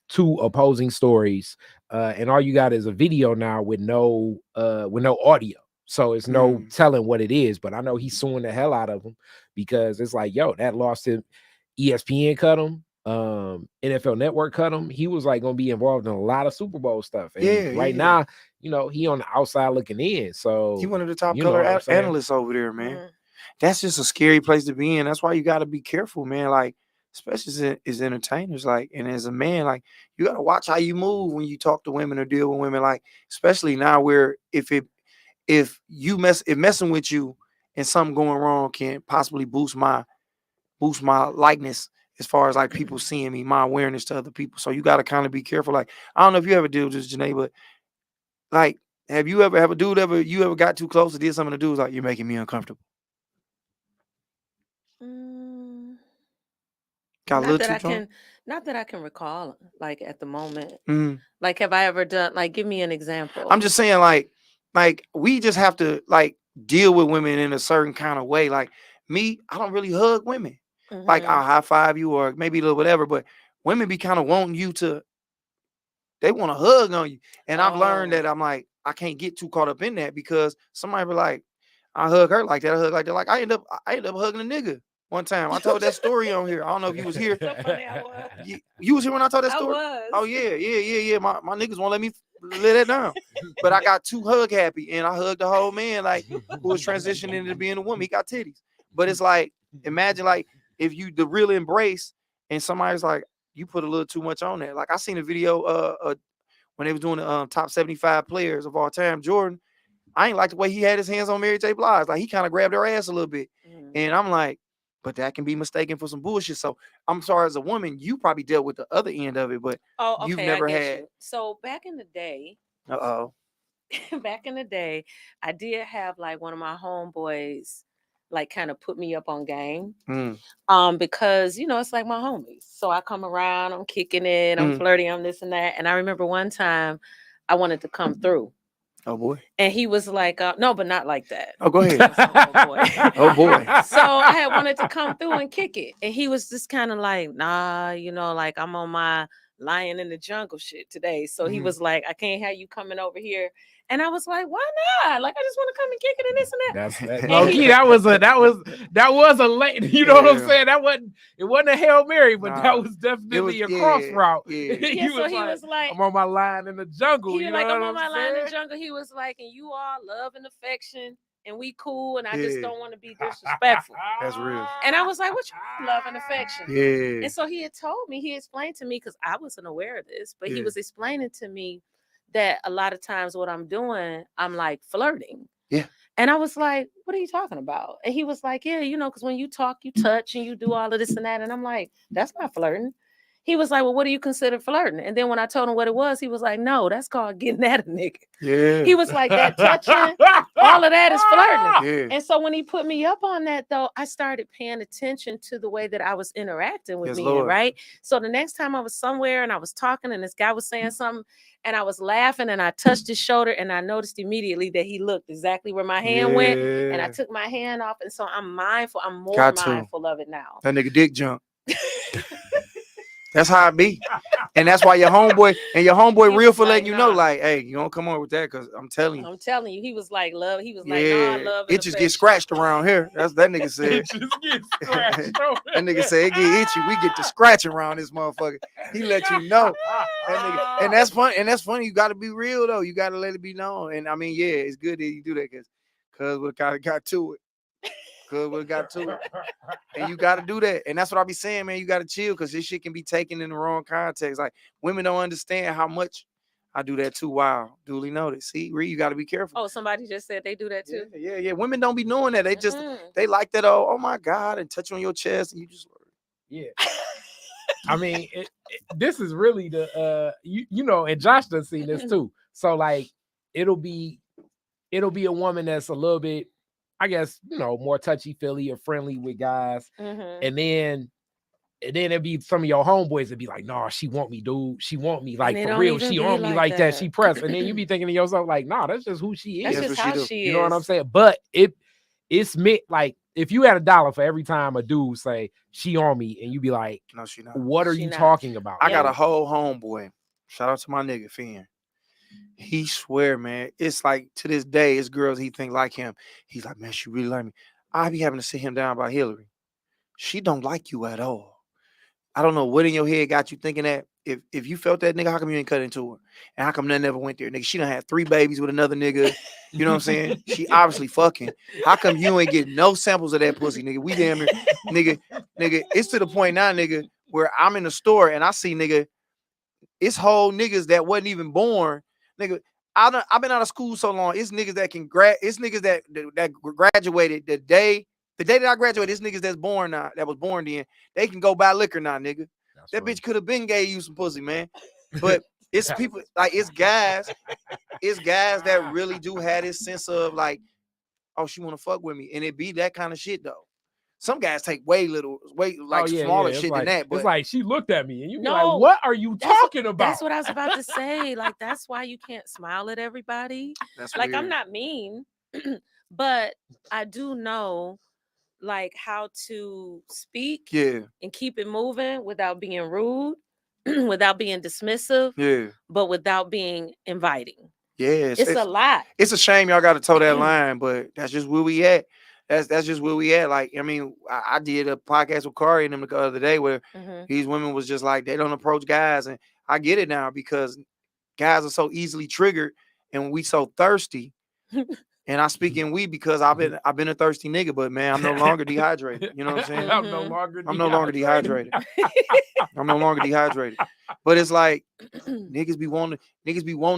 two opposing stories, and all you got is a video now with no audio, so it's no telling what it is. But I know he's suing the hell out of him because it's like, yo, that lost him. ESPN cut him, NFL Network cut him. He was like gonna be involved in a lot of Super Bowl stuff, and now, you know, he on the outside looking in. So he one of the top color analysts over there, man. That's just a scary place to be in. That's why you got to be careful, man. Like, especially as entertainers, like, and as a man, like, you got to watch how you move when you talk to women or deal with women, like, especially now where if messing with you and something going wrong can possibly boost my likeness as far as like people seeing me, my awareness to other people. So you got to kind of be careful. Like, I don't know if you ever deal with this, Janae, but like, have a dude ever got too close or did something to do was like, you're making me uncomfortable? Not that I can recall, like at the moment. Like, have I ever done? Like, give me an example. I'm just saying, like we just have to like deal with women in a certain kind of way. Like me, I don't really hug women. Like I'll high five you or maybe a little whatever, but women be kind of wanting you to. They want to hug on you, and I've learned that I'm like I can't get too caught up in that because somebody be like, I hug her like that, I hug like that. Like I end up hugging a nigga. One time I told that story on here. I don't know if you was here. So funny, I was. You was here when I told that story? I was. Oh yeah. My niggas won't let me lay that down. But I got too hug happy and I hugged the whole man like who was transitioning into being a woman. He got titties. But it's like, imagine like if you the real embrace and somebody's like, you put a little too much on there. Like I seen a video when they was doing the top 75 players of all time, Jordan. I ain't like the way he had his hands on Mary J. Blige. Like he kind of grabbed her ass a little bit. And I'm like, but that can be mistaken for some bullshit. So I'm sorry, as a woman, you probably dealt with the other end of it, but you've never had. You. So back in the day, back in the day, I did have like one of my homeboys like kind of put me up on game. Because you know, it's like my homies. So I come around, I'm kicking it, I'm flirting, I'm this and that. And I remember one time I wanted to come through. Oh boy. And he was like, no, but not like that. Oh, go ahead. Oh boy. Oh boy. So I had wanted to come through and kick it. And he was just kind of like, nah, you know, like I'm on my lion in the jungle shit today. So he was like, I can't have you coming over here. And I was like, why not? Like, I just want to come and kick it and this and that. That's low key. That was a late, you know what I'm saying? It wasn't a Hail Mary, but that was definitely a cross route. He was like, I'm on my line in the jungle. He was like, I'm on my line in the jungle. He was like, and you all love and affection, and we cool, and I just don't want to be disrespectful. That's real. And I was like, what you love and affection? Yeah. And so he explained to me, because I wasn't aware of this, but he was explaining to me that a lot of times what I'm doing, I'm like flirting. Yeah. And I was like, what are you talking about? And he was like, yeah, you know, because when you talk, you touch and you do all of this and that. And I'm like, that's not flirting. he was like, well, what do you consider flirting? And then when I told him what it was, he was like, no, that's called getting at a nigga. Yeah. He was like, that touching, all of that is flirting. Yeah. And so when he put me up on that, though, I started paying attention to the way that I was interacting with Yes, men, Lord. right? So the next time I was somewhere and I was talking and this guy was saying something and I was laughing and I touched his shoulder and I noticed immediately that he looked exactly where my hand went, and I Yeah. took my hand off. And so I'm mindful. I'm more Got to. mindful of it now. That nigga dick jump. That's how it be. And that's why your homeboy He real was for like, letting you know, nah. like, hey, you don't come on with that, because I'm telling you. I'm telling you, he was like, love. He was like, Yeah, nah, love. and itches get affection. scratched around here. That's that nigga said. It just gets scratched. That nigga said it get itchy. We get to scratching around this motherfucker. He let you know. That nigga. And that's fun. And that's funny. You got to be real though. You got to let it be known. And I mean, yeah, it's good that you do that, because we kind of got to it. And you got to do that. And that's what I be saying, man. You got to chill, because this shit can be taken in the wrong context. Like, women don't understand how much I do that too. Wow. Duly noted. See, Ree, you got to be careful. Oh, somebody just said they do that too. Yeah. Women don't be knowing that. They just, Mhm. they like that, oh my God, and touch on your chest, and you just. Yeah. I mean, this is really the you know, and Josh does see this too. So like, it'll be a woman that's a little bit, I guess, you know, more touchy-feely or friendly with guys. Mhm. And then it'd be some of your homeboys that be like, nah, she want me, dude. She want me, like, it for don't real. even She be on me like like that. that. She pressed. And then you be thinking to yourself, like, nah, that's just who she That's is. just what she how do. she is. You know what I'm saying? But it's meant, like, if you had $1 for every time a dude say she on me, and you be like, No, she not. what are She you not. talking about? I got Yeah. a whole homeboy. Shout out to my nigga Finn. He swear, man, it's like to this day, it's girls he think like him. He's like, man, she really like me. I be having to sit him down by Hillary. She don't like you at all. I don't know what in your head got you thinking that. If you felt that, nigga, how come you ain't cut into her? And how come that never went there? Nigga, she done had 3 babies with another nigga. You know what I'm saying? She obviously fucking. How come you ain't getting no samples of that pussy, nigga? We damn near, nigga, it's to the point now, nigga, where I'm in the store and I see, nigga, it's whole niggas that wasn't even born. Nigga, I've been out of school so long. It's niggas that can it's niggas that graduated the day that I graduated. It's niggas that's born now, that was born then. They can go buy liquor now, nigga. That's That funny. bitch could have been gave you some pussy, man. But it's people, like, it's guys that really do have this sense of like, oh, she want to fuck with me, and it be that kind of shit though. Some guys take way smaller It's shit like, than that. But it's like she looked at me and you be No, like, what are you talking about? That's what I was about to say. Like, that's why you can't smile at everybody. that's Like, I'm weird. not mean, but I do know like how to speak Yeah, and keep it moving without being rude, without being dismissive, yeah, but without being inviting. yeah. It's a lot. It's a shame y'all got to toe that line, but that's just where we at. That's just where we at. Like, I mean, I did a podcast with Corey and them the other day where Mhm. these women was just like, they don't approach guys, and I get it now because guys are so easily triggered and we so thirsty. And I speak in we because I've been a thirsty nigga, but man, I'm no longer dehydrated. You know what I'm saying? I'm no Mhm. longer I'm no longer dehydrated. I'm no longer dehydrated. But it's like niggas be wanting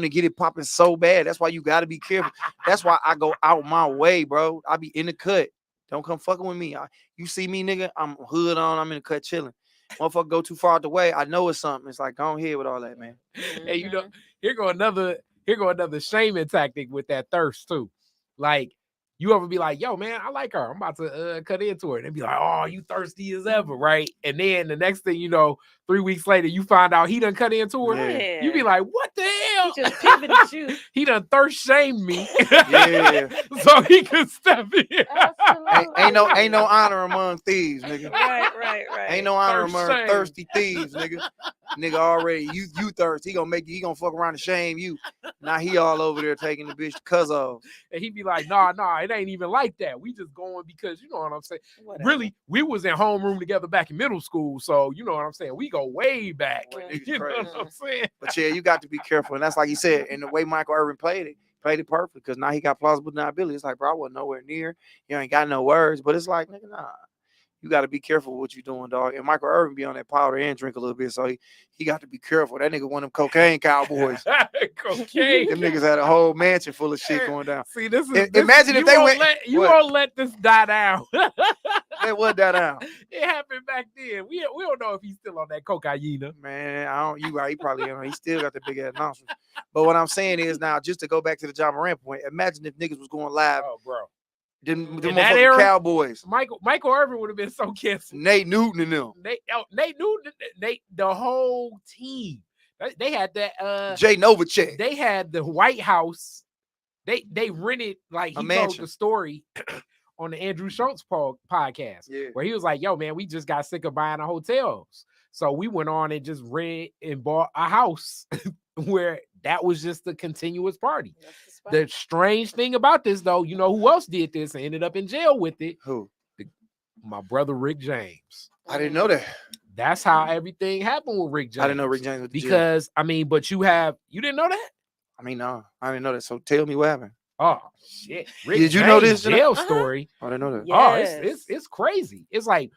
to get it popping so bad. That's why you got to be careful. That's why I go out my way, bro. I be in the cut. Don't come fucking with me. You see me, nigga, I'm hood on. I'm in the cut chilling. Motherfucker go too far out the way, I know it's something. It's like, go ahead with all that, man. Hey, you know, here go another shaming tactic with that thirst too. Like, you ever be like, yo, man, I like her. I'm about to cut into her. And they be like, oh, you thirsty as ever, right? And then the next thing you know, 3 weeks later, you find out he done cut into her. Yeah. You be like, what the hell? He just pivoted you. He done thirst shamed me. Yeah. So he could step in. Ain't no honor among thieves, nigga. Right. Ain't no honor Thirst among shame. thirsty thieves, nigga. Nigga already, you thirst. He gonna fuck around and shame you. Now he all over there taking the bitch cuz of. And he be like, nah, it ain't even like that. We just going because, you know what I'm saying? Whatever. Really, we was in homeroom together back in middle school. So, you know what I'm saying? We go way back. Niggas You know crazy. what I'm saying? But yeah, you got to be careful. And that's like he said, and the way Michael Irvin played it perfect because now he got plausible deniability. It's like, bro, I wasn't nowhere near. You ain't got no words. But it's like, nigga, nah. you got to be careful what you doing, dog. And Michael Irvin be on that powder and drink a little bit, so he got to be careful. That nigga one of them cocaine cowboys. Cocaine. Them niggas had a whole mansion full of shit going down. See, this is imagine if they went. You won't let this die down. Let what die down? It happened back then. We don't know if he's still on that cocaine. Man, I don't. You right? He probably he still got the big ass nostrils. But what I'm saying is now, just to go back to the John Moran point, imagine if niggas was going live. Oh, bro. Them that era, Cowboys. Michael Irvin would have been so canceled. Nate Newton and them. Nate Newton, the whole team. They had that. Jay Novacek. They had the White House. They rented, like, he told the story on the Andrew Schultz podcast, where he was like, "Yo, man, we just got sick of buying the hotels, so we went on and just rented and bought a house where that was just a continuous party." The strange thing about this, though, you know who else did this and ended up in jail with it? Who? My brother Rick James. I didn't know that. That's how everything happened with Rick James. I didn't know Rick James was because jail. I mean, but you didn't know that? I mean, no, I didn't know that. So tell me what happened. Oh shit! Rick Did you James know this jail story? I didn't know that. Yes. Oh, it's crazy. It's like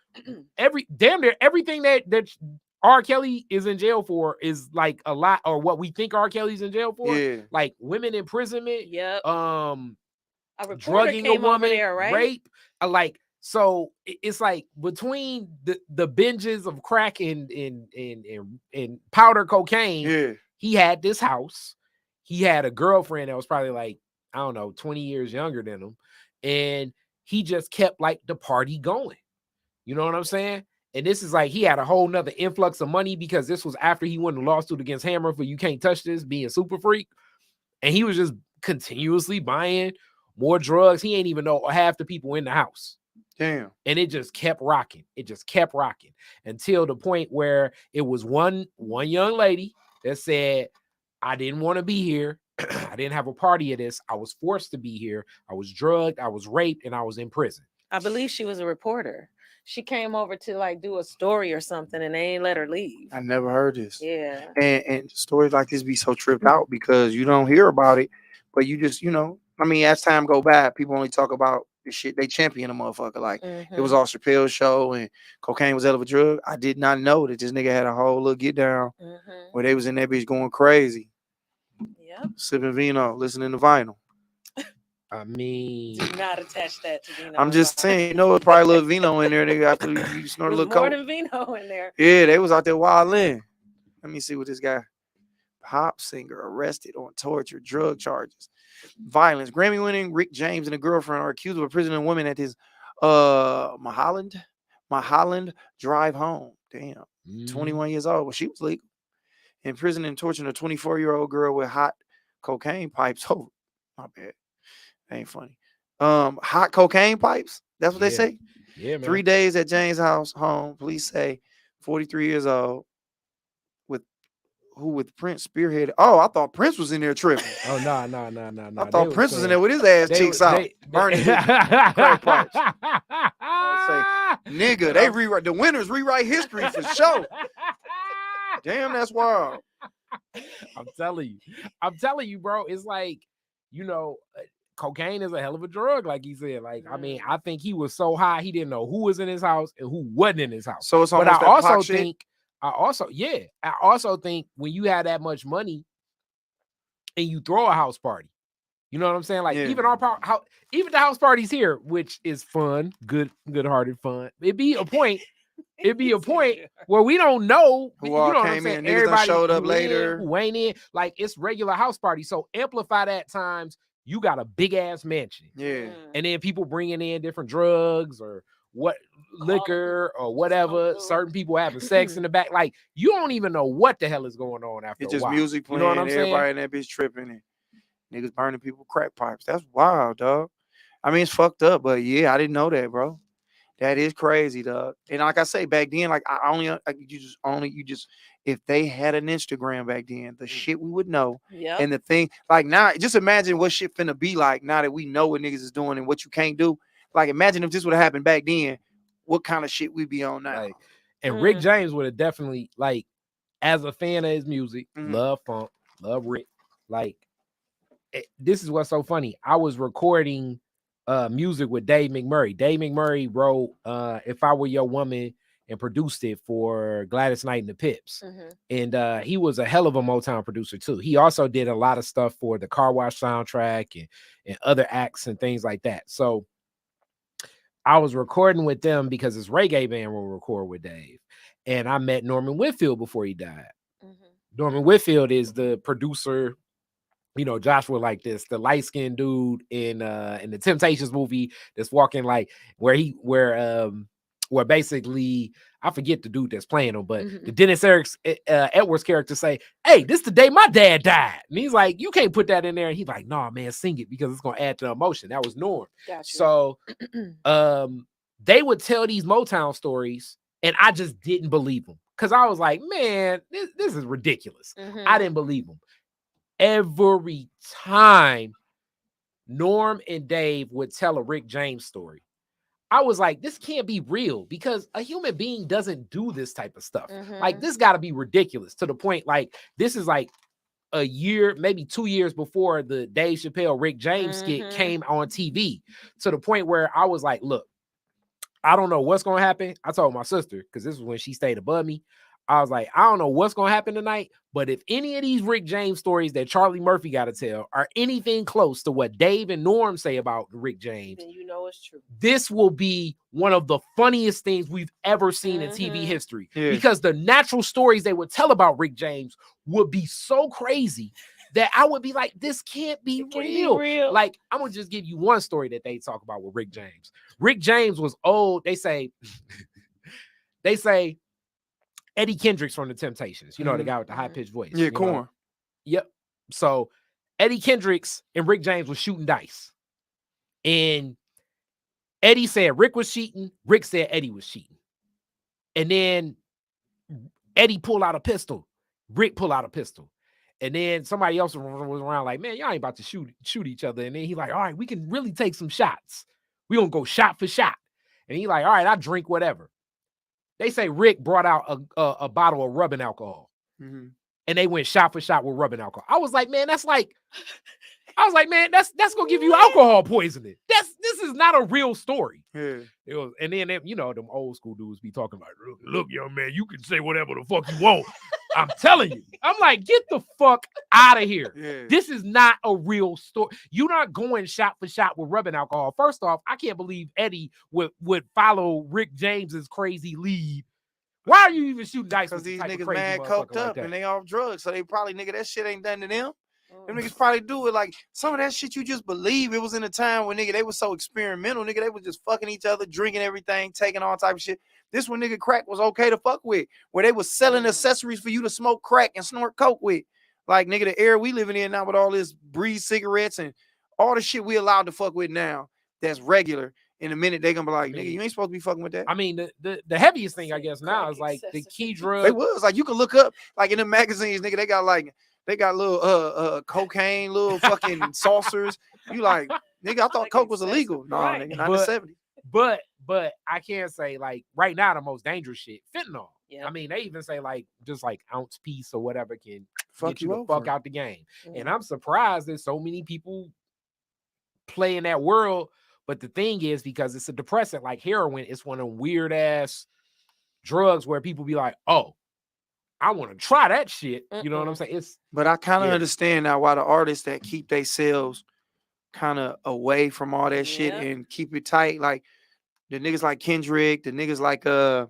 damn near everything that R. Kelly is in jail for is like a lot, or what we think R. Kelly's in jail for. Yeah. Like women imprisonment. Yep. Drugging a woman, there, right? rape. Like, so it's like between the binges of crack and powder cocaine. Yeah. He had this house. He had a girlfriend that was probably like, I don't know, 20 years younger than him. And he just kept like the party going. You know what I'm saying? And this is like, he had a whole nother influx of money because this was after he won the lawsuit against Hammer for You Can't Touch This, being Super Freak. And he was just continuously buying more drugs. He ain't even know half the people in the house. Damn. And it just kept rocking. It just kept rocking until the point where it was one young lady that said, I didn't want to be here. I didn't have a party of this. I was forced to be here. I was drugged. I was raped, and I was in prison. I believe she was a reporter. She came over to like do a story or something, and they ain't let her leave. I never heard this. Yeah. And stories like this be so tripped out because you don't hear about it, but you just, I mean, as time go by, people only talk about the shit. They champion a motherfucker. Like, it was all Chappelle's show and cocaine was hell of a drug. I did not know that this nigga had a whole little get down where they was in that bitch going crazy. Yep. Sipping vino, listening to vinyl. I mean, do not attach that to vino. I'm just saying, it's probably a little vino in there. They got you snort a little more coke. than vino in there. Yeah, they was out there wilding. Let me see what this guy, pop singer, arrested on torture, drug charges, violence. Grammy-winning Rick James and a girlfriend are accused of imprisoning a woman at his Mulholland drive home. Damn, 21 years old. Well, she was legal. In prison and torturing a 24-year-old girl with hot cocaine pipes. Oh, my bad. That ain't funny. Hot cocaine pipes. That's what they say. Yeah, man. 3 days at James' house home. Police say 43 years old with Prince spearheaded. Oh, I thought Prince was in there tripping. Oh, no. I thought Prince was in there with his ass cheeks out, burning his crack pipes. I say, nigga, they rewrite the winners rewrite history for sure. Damn, that's wild. I'm telling you, bro. It's like, cocaine is a hell of a drug, like he said. Like, I mean, I think he was so high he didn't know who was in his house and who wasn't in his house. So it's almost but I also think when you have that much money and you throw a house party, you know what I'm saying? Like, even the house parties here, which is fun, good-hearted fun. It'd be a point where we don't know who all came in. Everybody showed up later. Who ain't in. Like, it's regular house party. So amplify that times you got a big ass mansion. Yeah. And then people bringing in different drugs or liquor or whatever. Certain people having sex in the back. Like, you don't even know what the hell is going on after it's a just while. Music playing. You know what I'm everybody saying? in that bitch tripping and niggas burning people crack pipes. That's wild, dog. I mean, it's fucked up, but yeah, I didn't know that, bro. That is crazy, dog. And like I say, back then, like if they had an Instagram back then, the shit we would know. Yep. And the thing, like now, just imagine what shit finna be like now that we know what niggas is doing and what you can't do. Like, imagine if this would have happened back then, what kind of shit we be on now. Like, and Rick James would have definitely, like, as a fan of his music, love funk, love Rick. Like, this is what's so funny. I was recording music with Dave McMurray. Dave McMurray wrote If I Were Your Woman and produced it for Gladys Knight and the Pips. And he was a hell of a Motown producer too. He also did a lot of stuff for the Car Wash soundtrack and other acts and things like that. So I was recording with them because this reggae band will record with Dave. And I met Norman Whitfield before he died. Norman Whitfield is the producer. You know, Joshua like this, the light-skinned dude in the Temptations movie that's walking like where basically I forget the dude that's playing him, but the Dennis Edwards character say, "Hey, this is the day my dad died," and he's like, "You can't put that in there," and he's like, "Nah, man, sing it because it's gonna add to the emotion." That was Norm. Gotcha. So they would tell these Motown stories, and I just didn't believe them because I was like, "Man, this is ridiculous." I didn't believe them. Every time Norm and Dave would tell a Rick James story, I was like, this can't be real because a human being doesn't do this type of stuff. Like, this got to be ridiculous to the point, like, this is like a year, maybe 2 years before the Dave Chappelle Rick James skit came on TV, to the point where I was like, look, I don't know what's going to happen. I told my sister, because this was when she stayed above me. I was like, I don't know what's going to happen tonight, but if any of these Rick James stories that Charlie Murphy got to tell are anything close to what Dave and Norm say about Rick James, then you know it's true. This will be one of the funniest things we've ever seen in TV history, because the natural stories they would tell about Rick James would be so crazy that I would be like, this can't be real. Like, I'm going to just give you one story that they talk about with Rick James. Rick James was old. They say Eddie Kendricks from the Temptations, you know, the guy with the high-pitched voice. Yeah, Corn. Yep. So Eddie Kendricks and Rick James was shooting dice. And Eddie said Rick was cheating. Rick said Eddie was cheating. And then Eddie pulled out a pistol. Rick pulled out a pistol. And then somebody else was around like, man, y'all ain't about to shoot each other. And then he like, all right, we can really take some shots. We gonna go shot for shot. And he like, all right, I drink whatever. They say Rick brought out a bottle of rubbing alcohol, and they went shot for shot with rubbing alcohol. I was like, man, that's gonna give you alcohol poisoning. This is not a real story. Yeah. It was, and then you know, them old school dudes be talking about, look, young man, you can say whatever the fuck you want. I'm telling you. I'm like, get the fuck out of here. Yeah. This is not a real story. You're not going shot for shot with rubbing alcohol. First off, I can't believe Eddie would follow Rick James's crazy lead. Why are you even shooting dice? Because these niggas mad coked up and they off drugs. So they probably, nigga, that shit ain't done to them. Them niggas probably do it like some of that shit you just believe. It was in a time when, nigga, they were so experimental. Nigga, they was just fucking each other, drinking everything, taking all type of shit. This one, nigga, crack was okay to fuck with, where they was selling accessories for you to smoke crack and snort coke with. Like, nigga, the era we living in now with all this Breeze cigarettes and all the shit we allowed to fuck with now that's regular. In a minute, they gonna be like, nigga, you ain't supposed to be fucking with that. I mean, the heaviest thing, I guess, now is like the key drug. They was like, you can look up, like in the magazines, nigga, they got little cocaine, little fucking saucers. You like, nigga, I thought coke was illegal. No, nigga, not in the 70s. But I can't say, like, right now the most dangerous shit, fentanyl. Yeah. I mean, they even say like just like ounce piece or whatever can fuck you the fuck out the game. And I'm surprised that so many people play in that world. But the thing is, because it's a depressant like heroin, it's one of them weird ass drugs where people be like, oh, I want to try that shit. You know what I'm saying? But I kind of understand now why the artists that keep themselves kind of away from all that shit and keep it tight, like the niggas like Kendrick, the niggas like I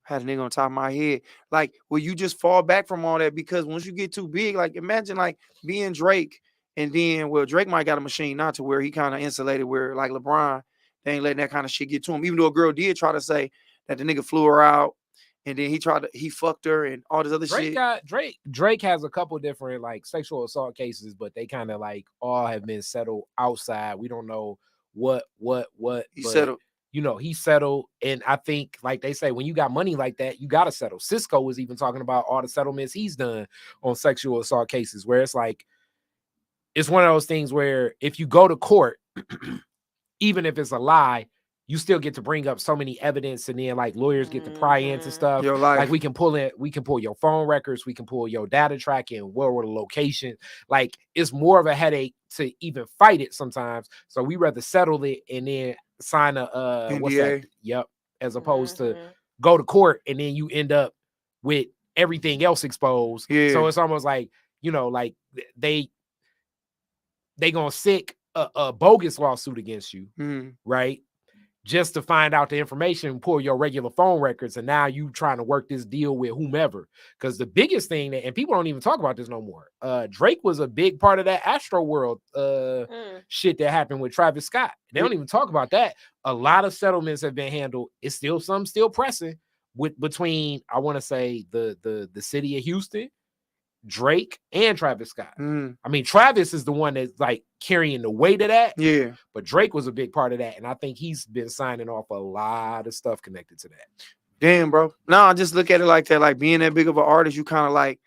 had a nigga on top of my head, like, well, you just fall back from all that, because once you get too big, like imagine like being Drake, and then Drake might got a machine not to where he kind of insulated, where like LeBron, they ain't letting that kind of shit get to him, even though a girl did try to say that the nigga flew her out. And then he fucked her and all this other shit. Drake has a couple different like sexual assault cases, but they kind of like all have been settled outside. We don't know what he settled. You know, he settled. And I think, like they say, when you got money like that, you gotta settle. Cisco was even talking about all the settlements he's done on sexual assault cases, where it's like, it's one of those things where if you go to court, even if it's a lie, you still get to bring up so many evidence, and then like lawyers get to pry into stuff. Your life. Like we can pull your phone records, we can pull your data tracking, where were the location. Like it's more of a headache to even fight it sometimes. So we rather settle it and then sign a what's that? NDA. Yep. As opposed to go to court and then you end up with everything else exposed. Yeah. So it's almost like, you know, like they gonna sick a bogus lawsuit against you, right? Just to find out the information, pull your regular phone records, and now you trying to work this deal with whomever. Because the biggest thing that, and people don't even talk about this no more, Drake was a big part of that Astro World shit that happened with Travis Scott. They don't even talk about that. A lot of settlements have been handled. It's still some still pressing between, I want to say, the city of Houston, Drake, and Travis Scott. I mean, Travis is the one that's like carrying the weight of that. Yeah. But Drake was a big part of that. And I think he's been signing off a lot of stuff connected to that. Damn, bro. No, I just look at it like that. Like being that big of an artist, you kind of like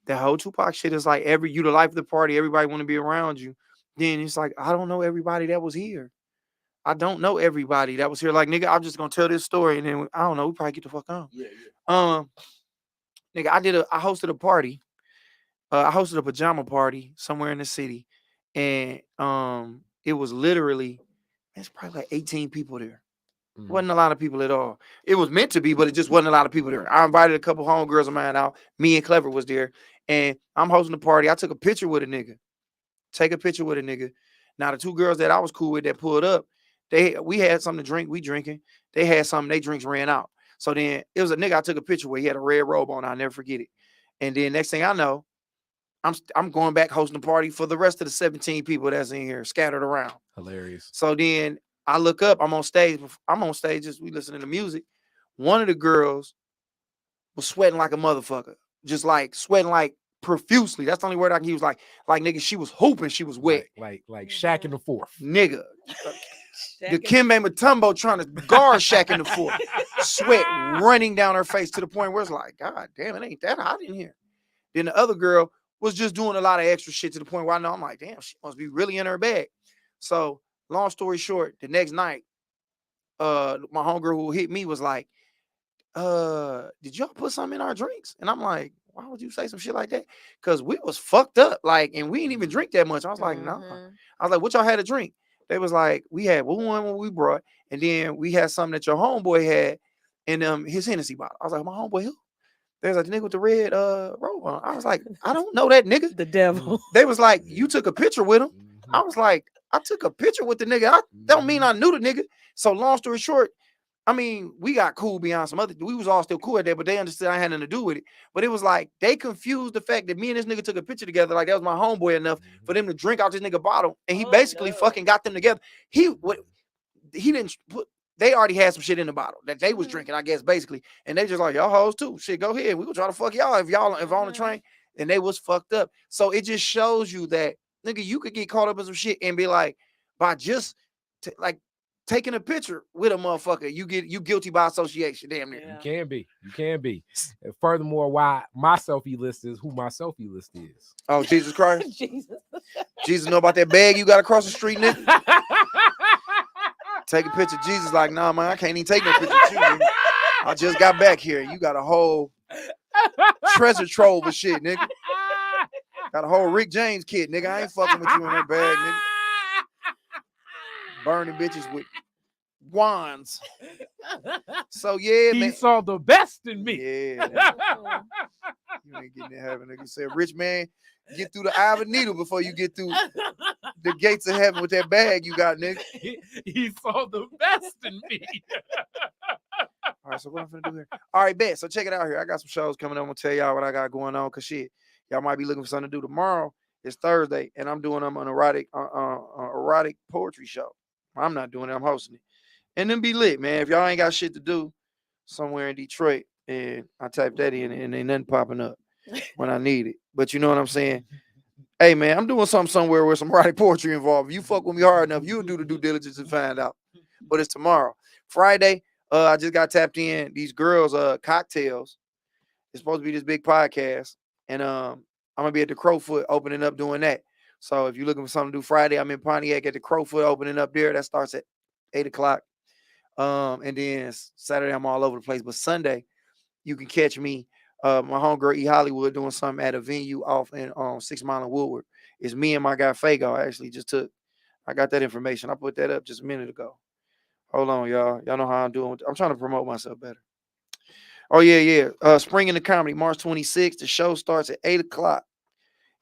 the whole Tupac shit is like you the life of the party. Everybody want to be around you. Then it's like, I don't know everybody that was here. I don't know everybody that was here. Like, nigga, I'm just gonna tell this story and then I don't know. We probably get the fuck on. Yeah. Nigga, I hosted a party. I hosted a pajama party somewhere in the city, and it was literally, it's probably like 18 people there. Wasn't a lot of people at all. It was meant to be, but it just wasn't a lot of people there. I invited a couple homegirls of mine out. Me and Clever was there, and I'm hosting the party. I took a picture with a nigga. Now the two girls that I was cool with that pulled up, we had something to drink. We drinking. They had something. They drinks ran out. So then it was a nigga I took a picture with. He had a red robe on. I'll never forget it. And then next thing I know, I'm going back hosting the party for the rest of the 17 people that's in here scattered around. Hilarious. So then I look up, I'm on stage as we listening to music. One of the girls was sweating like a motherfucker. Just like sweating like profusely. That's the only word I can use. Like nigga, she was hooping, she was wet. Like Shaq in the fourth. Nigga. The Kimbe Mutombo trying to guard Shaq in the fourth. Sweat running down her face to the point where it's like, God damn, it ain't that hot in here. Then the other girl was just doing a lot of extra shit to the point where I know I'm like, damn, she must be really in her bag. So long story short, the next night, my homegirl who hit me was like, did y'all put something in our drinks? And I'm like, why would you say some shit like that? Because we was fucked up, like, and we didn't even drink that much. I was like, no. I was like, what y'all had to drink? They was like, we had one what we brought, and then we had something that your homeboy had in his Hennessy bottle. I was like, my homeboy who? There's like the nigga with the red robe on. I was like, I don't know that nigga. The devil. They was like, you took a picture with him. I was like, I took a picture with the nigga. I don't mean I knew the nigga. So long story short, I mean, we got cool beyond some other. We was all still cool at that, but they understood I had nothing to do with it. But it was like they confused the fact that me and this nigga took a picture together. Like that was my homeboy enough for them to drink out this nigga bottle, and he basically fucking got them together. He didn't put. They already had some shit in the bottle that they was drinking, I guess, basically. And they just like, y'all hoes too. Shit, go ahead. We gonna try to fuck y'all if on the train. And they was fucked up. So it just shows you that, nigga, you could get caught up in some shit and be like, by just taking a picture with a motherfucker, you guilty by association. Damn near. Yeah. You can be. And furthermore, why my selfie list is who my selfie list is. Oh, Jesus Christ. Jesus know about that bag you got across the street, nigga. Take a picture of Jesus, like, nah, man, I can't even take no picture of you, nigga. I just got back here. You got a whole treasure trove of shit, nigga. Got a whole Rick James kit, nigga. I ain't fucking with you in that bag, nigga. Burning bitches with wands. So yeah, he man. saw the best in me. Yeah. You ain't getting in heaven, nigga. Said, rich man, get through the eye of a needle before you get through the gates of heaven with that bag you got, nigga. He saw the best in me. All right, so what I'm gonna do here? All right, bet. So check it out here. I got some shows coming up. I'm gonna tell y'all what I got going on. Cause shit, y'all might be looking for something to do tomorrow. It's Thursday, and I'm doing an erotic poetry show. I'm not doing it. I'm hosting it, and then be lit, man. If y'all ain't got shit to do somewhere in Detroit, and I type that in, and ain't nothing popping up when I need it. But you know what I'm saying? Hey, man, I'm doing something somewhere with some erotic poetry involved. If you fuck with me hard enough, you'll do the due diligence and find out. But it's tomorrow. Friday, I just got tapped in. These girls, Cocktales. It's supposed to be this big podcast. And I'm going to be at the CroFoot opening up doing that. So if you're looking for something to do Friday, I'm in Pontiac at the CroFoot opening up there. That starts at 8 o'clock. And then Saturday I'm all over the place. But Sunday, you can catch me. My homegirl E Hollywood doing something at a venue off in 6 Mile and Woodward. It's me and my guy Fago. I actually just took. I got that information. I put that up just a minute ago. Hold on, y'all. Y'all know how I'm doing. I'm trying to promote myself better. Oh yeah. Spring in the Comedy, March 26th. The show starts at 8 o'clock.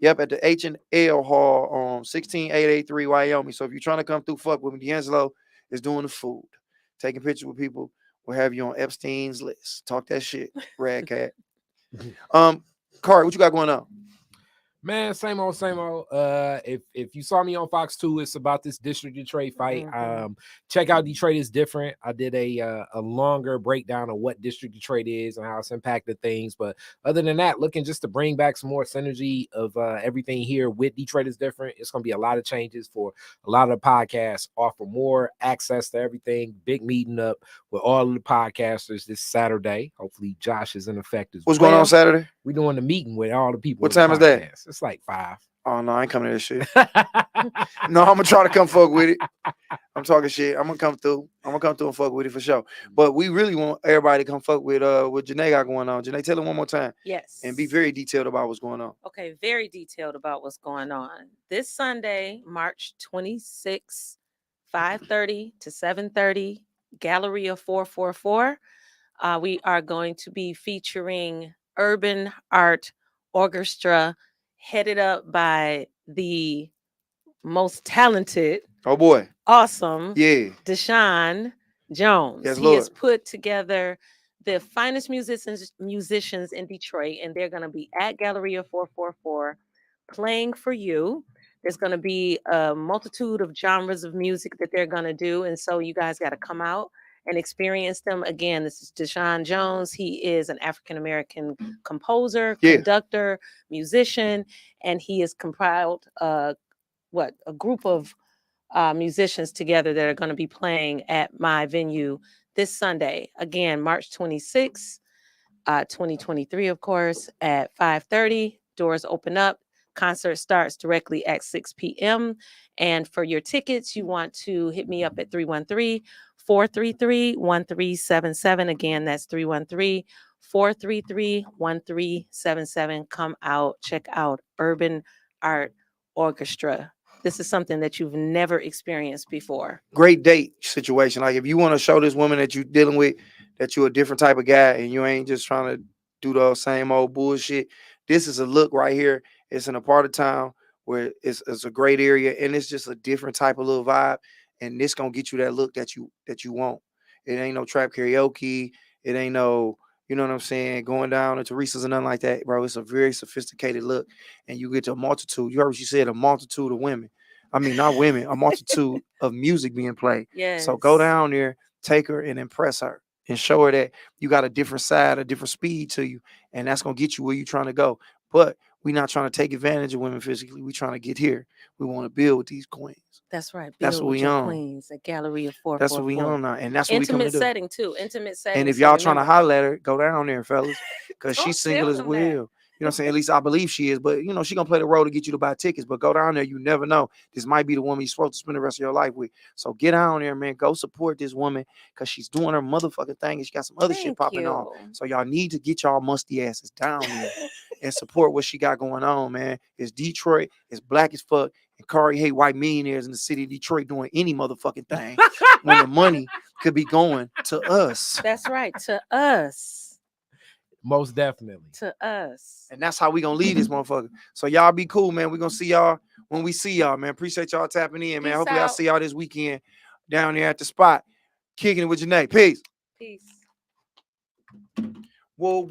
Yep, at the H&L Hall on 16883 Wyoming. So if you're trying to come through, fuck with me. D'Angelo is doing the food, taking pictures with people. We'll have you on Epstein's list. Talk that shit, Rad Cat. Kari, what you got going on? Man, same old. If you saw me on Fox 2, it's about this District Detroit fight. Check out Detroit is Different. I did a longer breakdown of what District Detroit is and how it's impacted things. But other than that, looking just to bring back some more synergy of everything here with Detroit is Different. It's going to be a lot of changes for a lot of the podcasts, offer more access to everything. Big meeting up with all of the podcasters this Saturday. Hopefully Josh is in effect as well. What's going on Saturday? We're doing the meeting with all the people. What time is that? It's like 5. Oh no, I ain't coming to this shit. No, I'm gonna try to come fuck with it. I'm talking shit. I'm gonna come through. And fuck with it for sure. But we really want everybody to come fuck with what Janae got going on. Janae, tell it one more time. Yes. And be very detailed about what's going on. Okay, very detailed about what's going on. This Sunday, March 26th, 5:30 to 7:30, Galleria 444. We are going to be featuring Urban Art Orchestra, headed up by the most talented, Oh boy, awesome, yeah, Deshaun Jones. Yes, he Lord. has put together the finest musicians in Detroit, and they're going to be at Galleria 444 playing for you. There's going to be a multitude of genres of music that they're going to do, and so you guys got to come out and experience them. Again, this is Deshaun Jones. He is an African-American composer, conductor, musician, and he has compiled a group of musicians together that are going to be playing at my venue this Sunday. Again, March 26th, 2023, of course, at 5:30. Doors open up. Concert starts directly at 6 p.m. And for your tickets, you want to hit me up at 313-433-1377. Again, that's 313-433-1377. Come out, check out Urban Art Orchestra. This is something that you've never experienced before. Great date situation. Like if you want to show this woman that you're dealing with, that you're a different type of guy and you ain't just trying to do the same old bullshit. This is a look right here. It's in a part of town where it's a great area and it's just a different type of little vibe. And this gonna get you that look that you want. It ain't no trap karaoke. It ain't no, you know what I'm saying, going down to Teresa's or nothing like that, bro. It's a very sophisticated look. And you get to a multitude. You heard what she said, a multitude of women. I mean, not women, a multitude of music being played. Yes. So go down there, take her and impress her and show her that you got a different side, a different speed to you. And that's going to get you where you're trying to go. But we're not trying to take advantage of women physically. We're trying to get here. We want to build with these queens. That's right. That's what we on. Queens at Galleria 444. That's what we on now. And that's what we coming to do. Intimate setting too. Intimate setting. And if y'all trying to holler at her, go down there, fellas. Because she's single as well. That. You know what I'm saying? At least I believe she is. But, you know, she going to play the role to get you to buy tickets. But go down there. You never know. This might be the woman you're supposed to spend the rest of your life with. So get down there, man. Go support this woman because she's doing her motherfucking thing. And she got some other shit popping on. So y'all need to get y'all musty asses down there and support what she got going on, man. It's Detroit. It's black as fuck. And Kari hate white millionaires in the city of Detroit doing any motherfucking thing when the money could be going to us. That's right. To us. Most definitely. To us. And that's how we gonna leave this motherfucker. So y'all be cool, man. We're gonna see y'all when we see y'all, man. Appreciate y'all tapping in, man. Hopefully I see y'all this weekend down there at the spot. Kicking it with Janae. Peace. Peace. Well.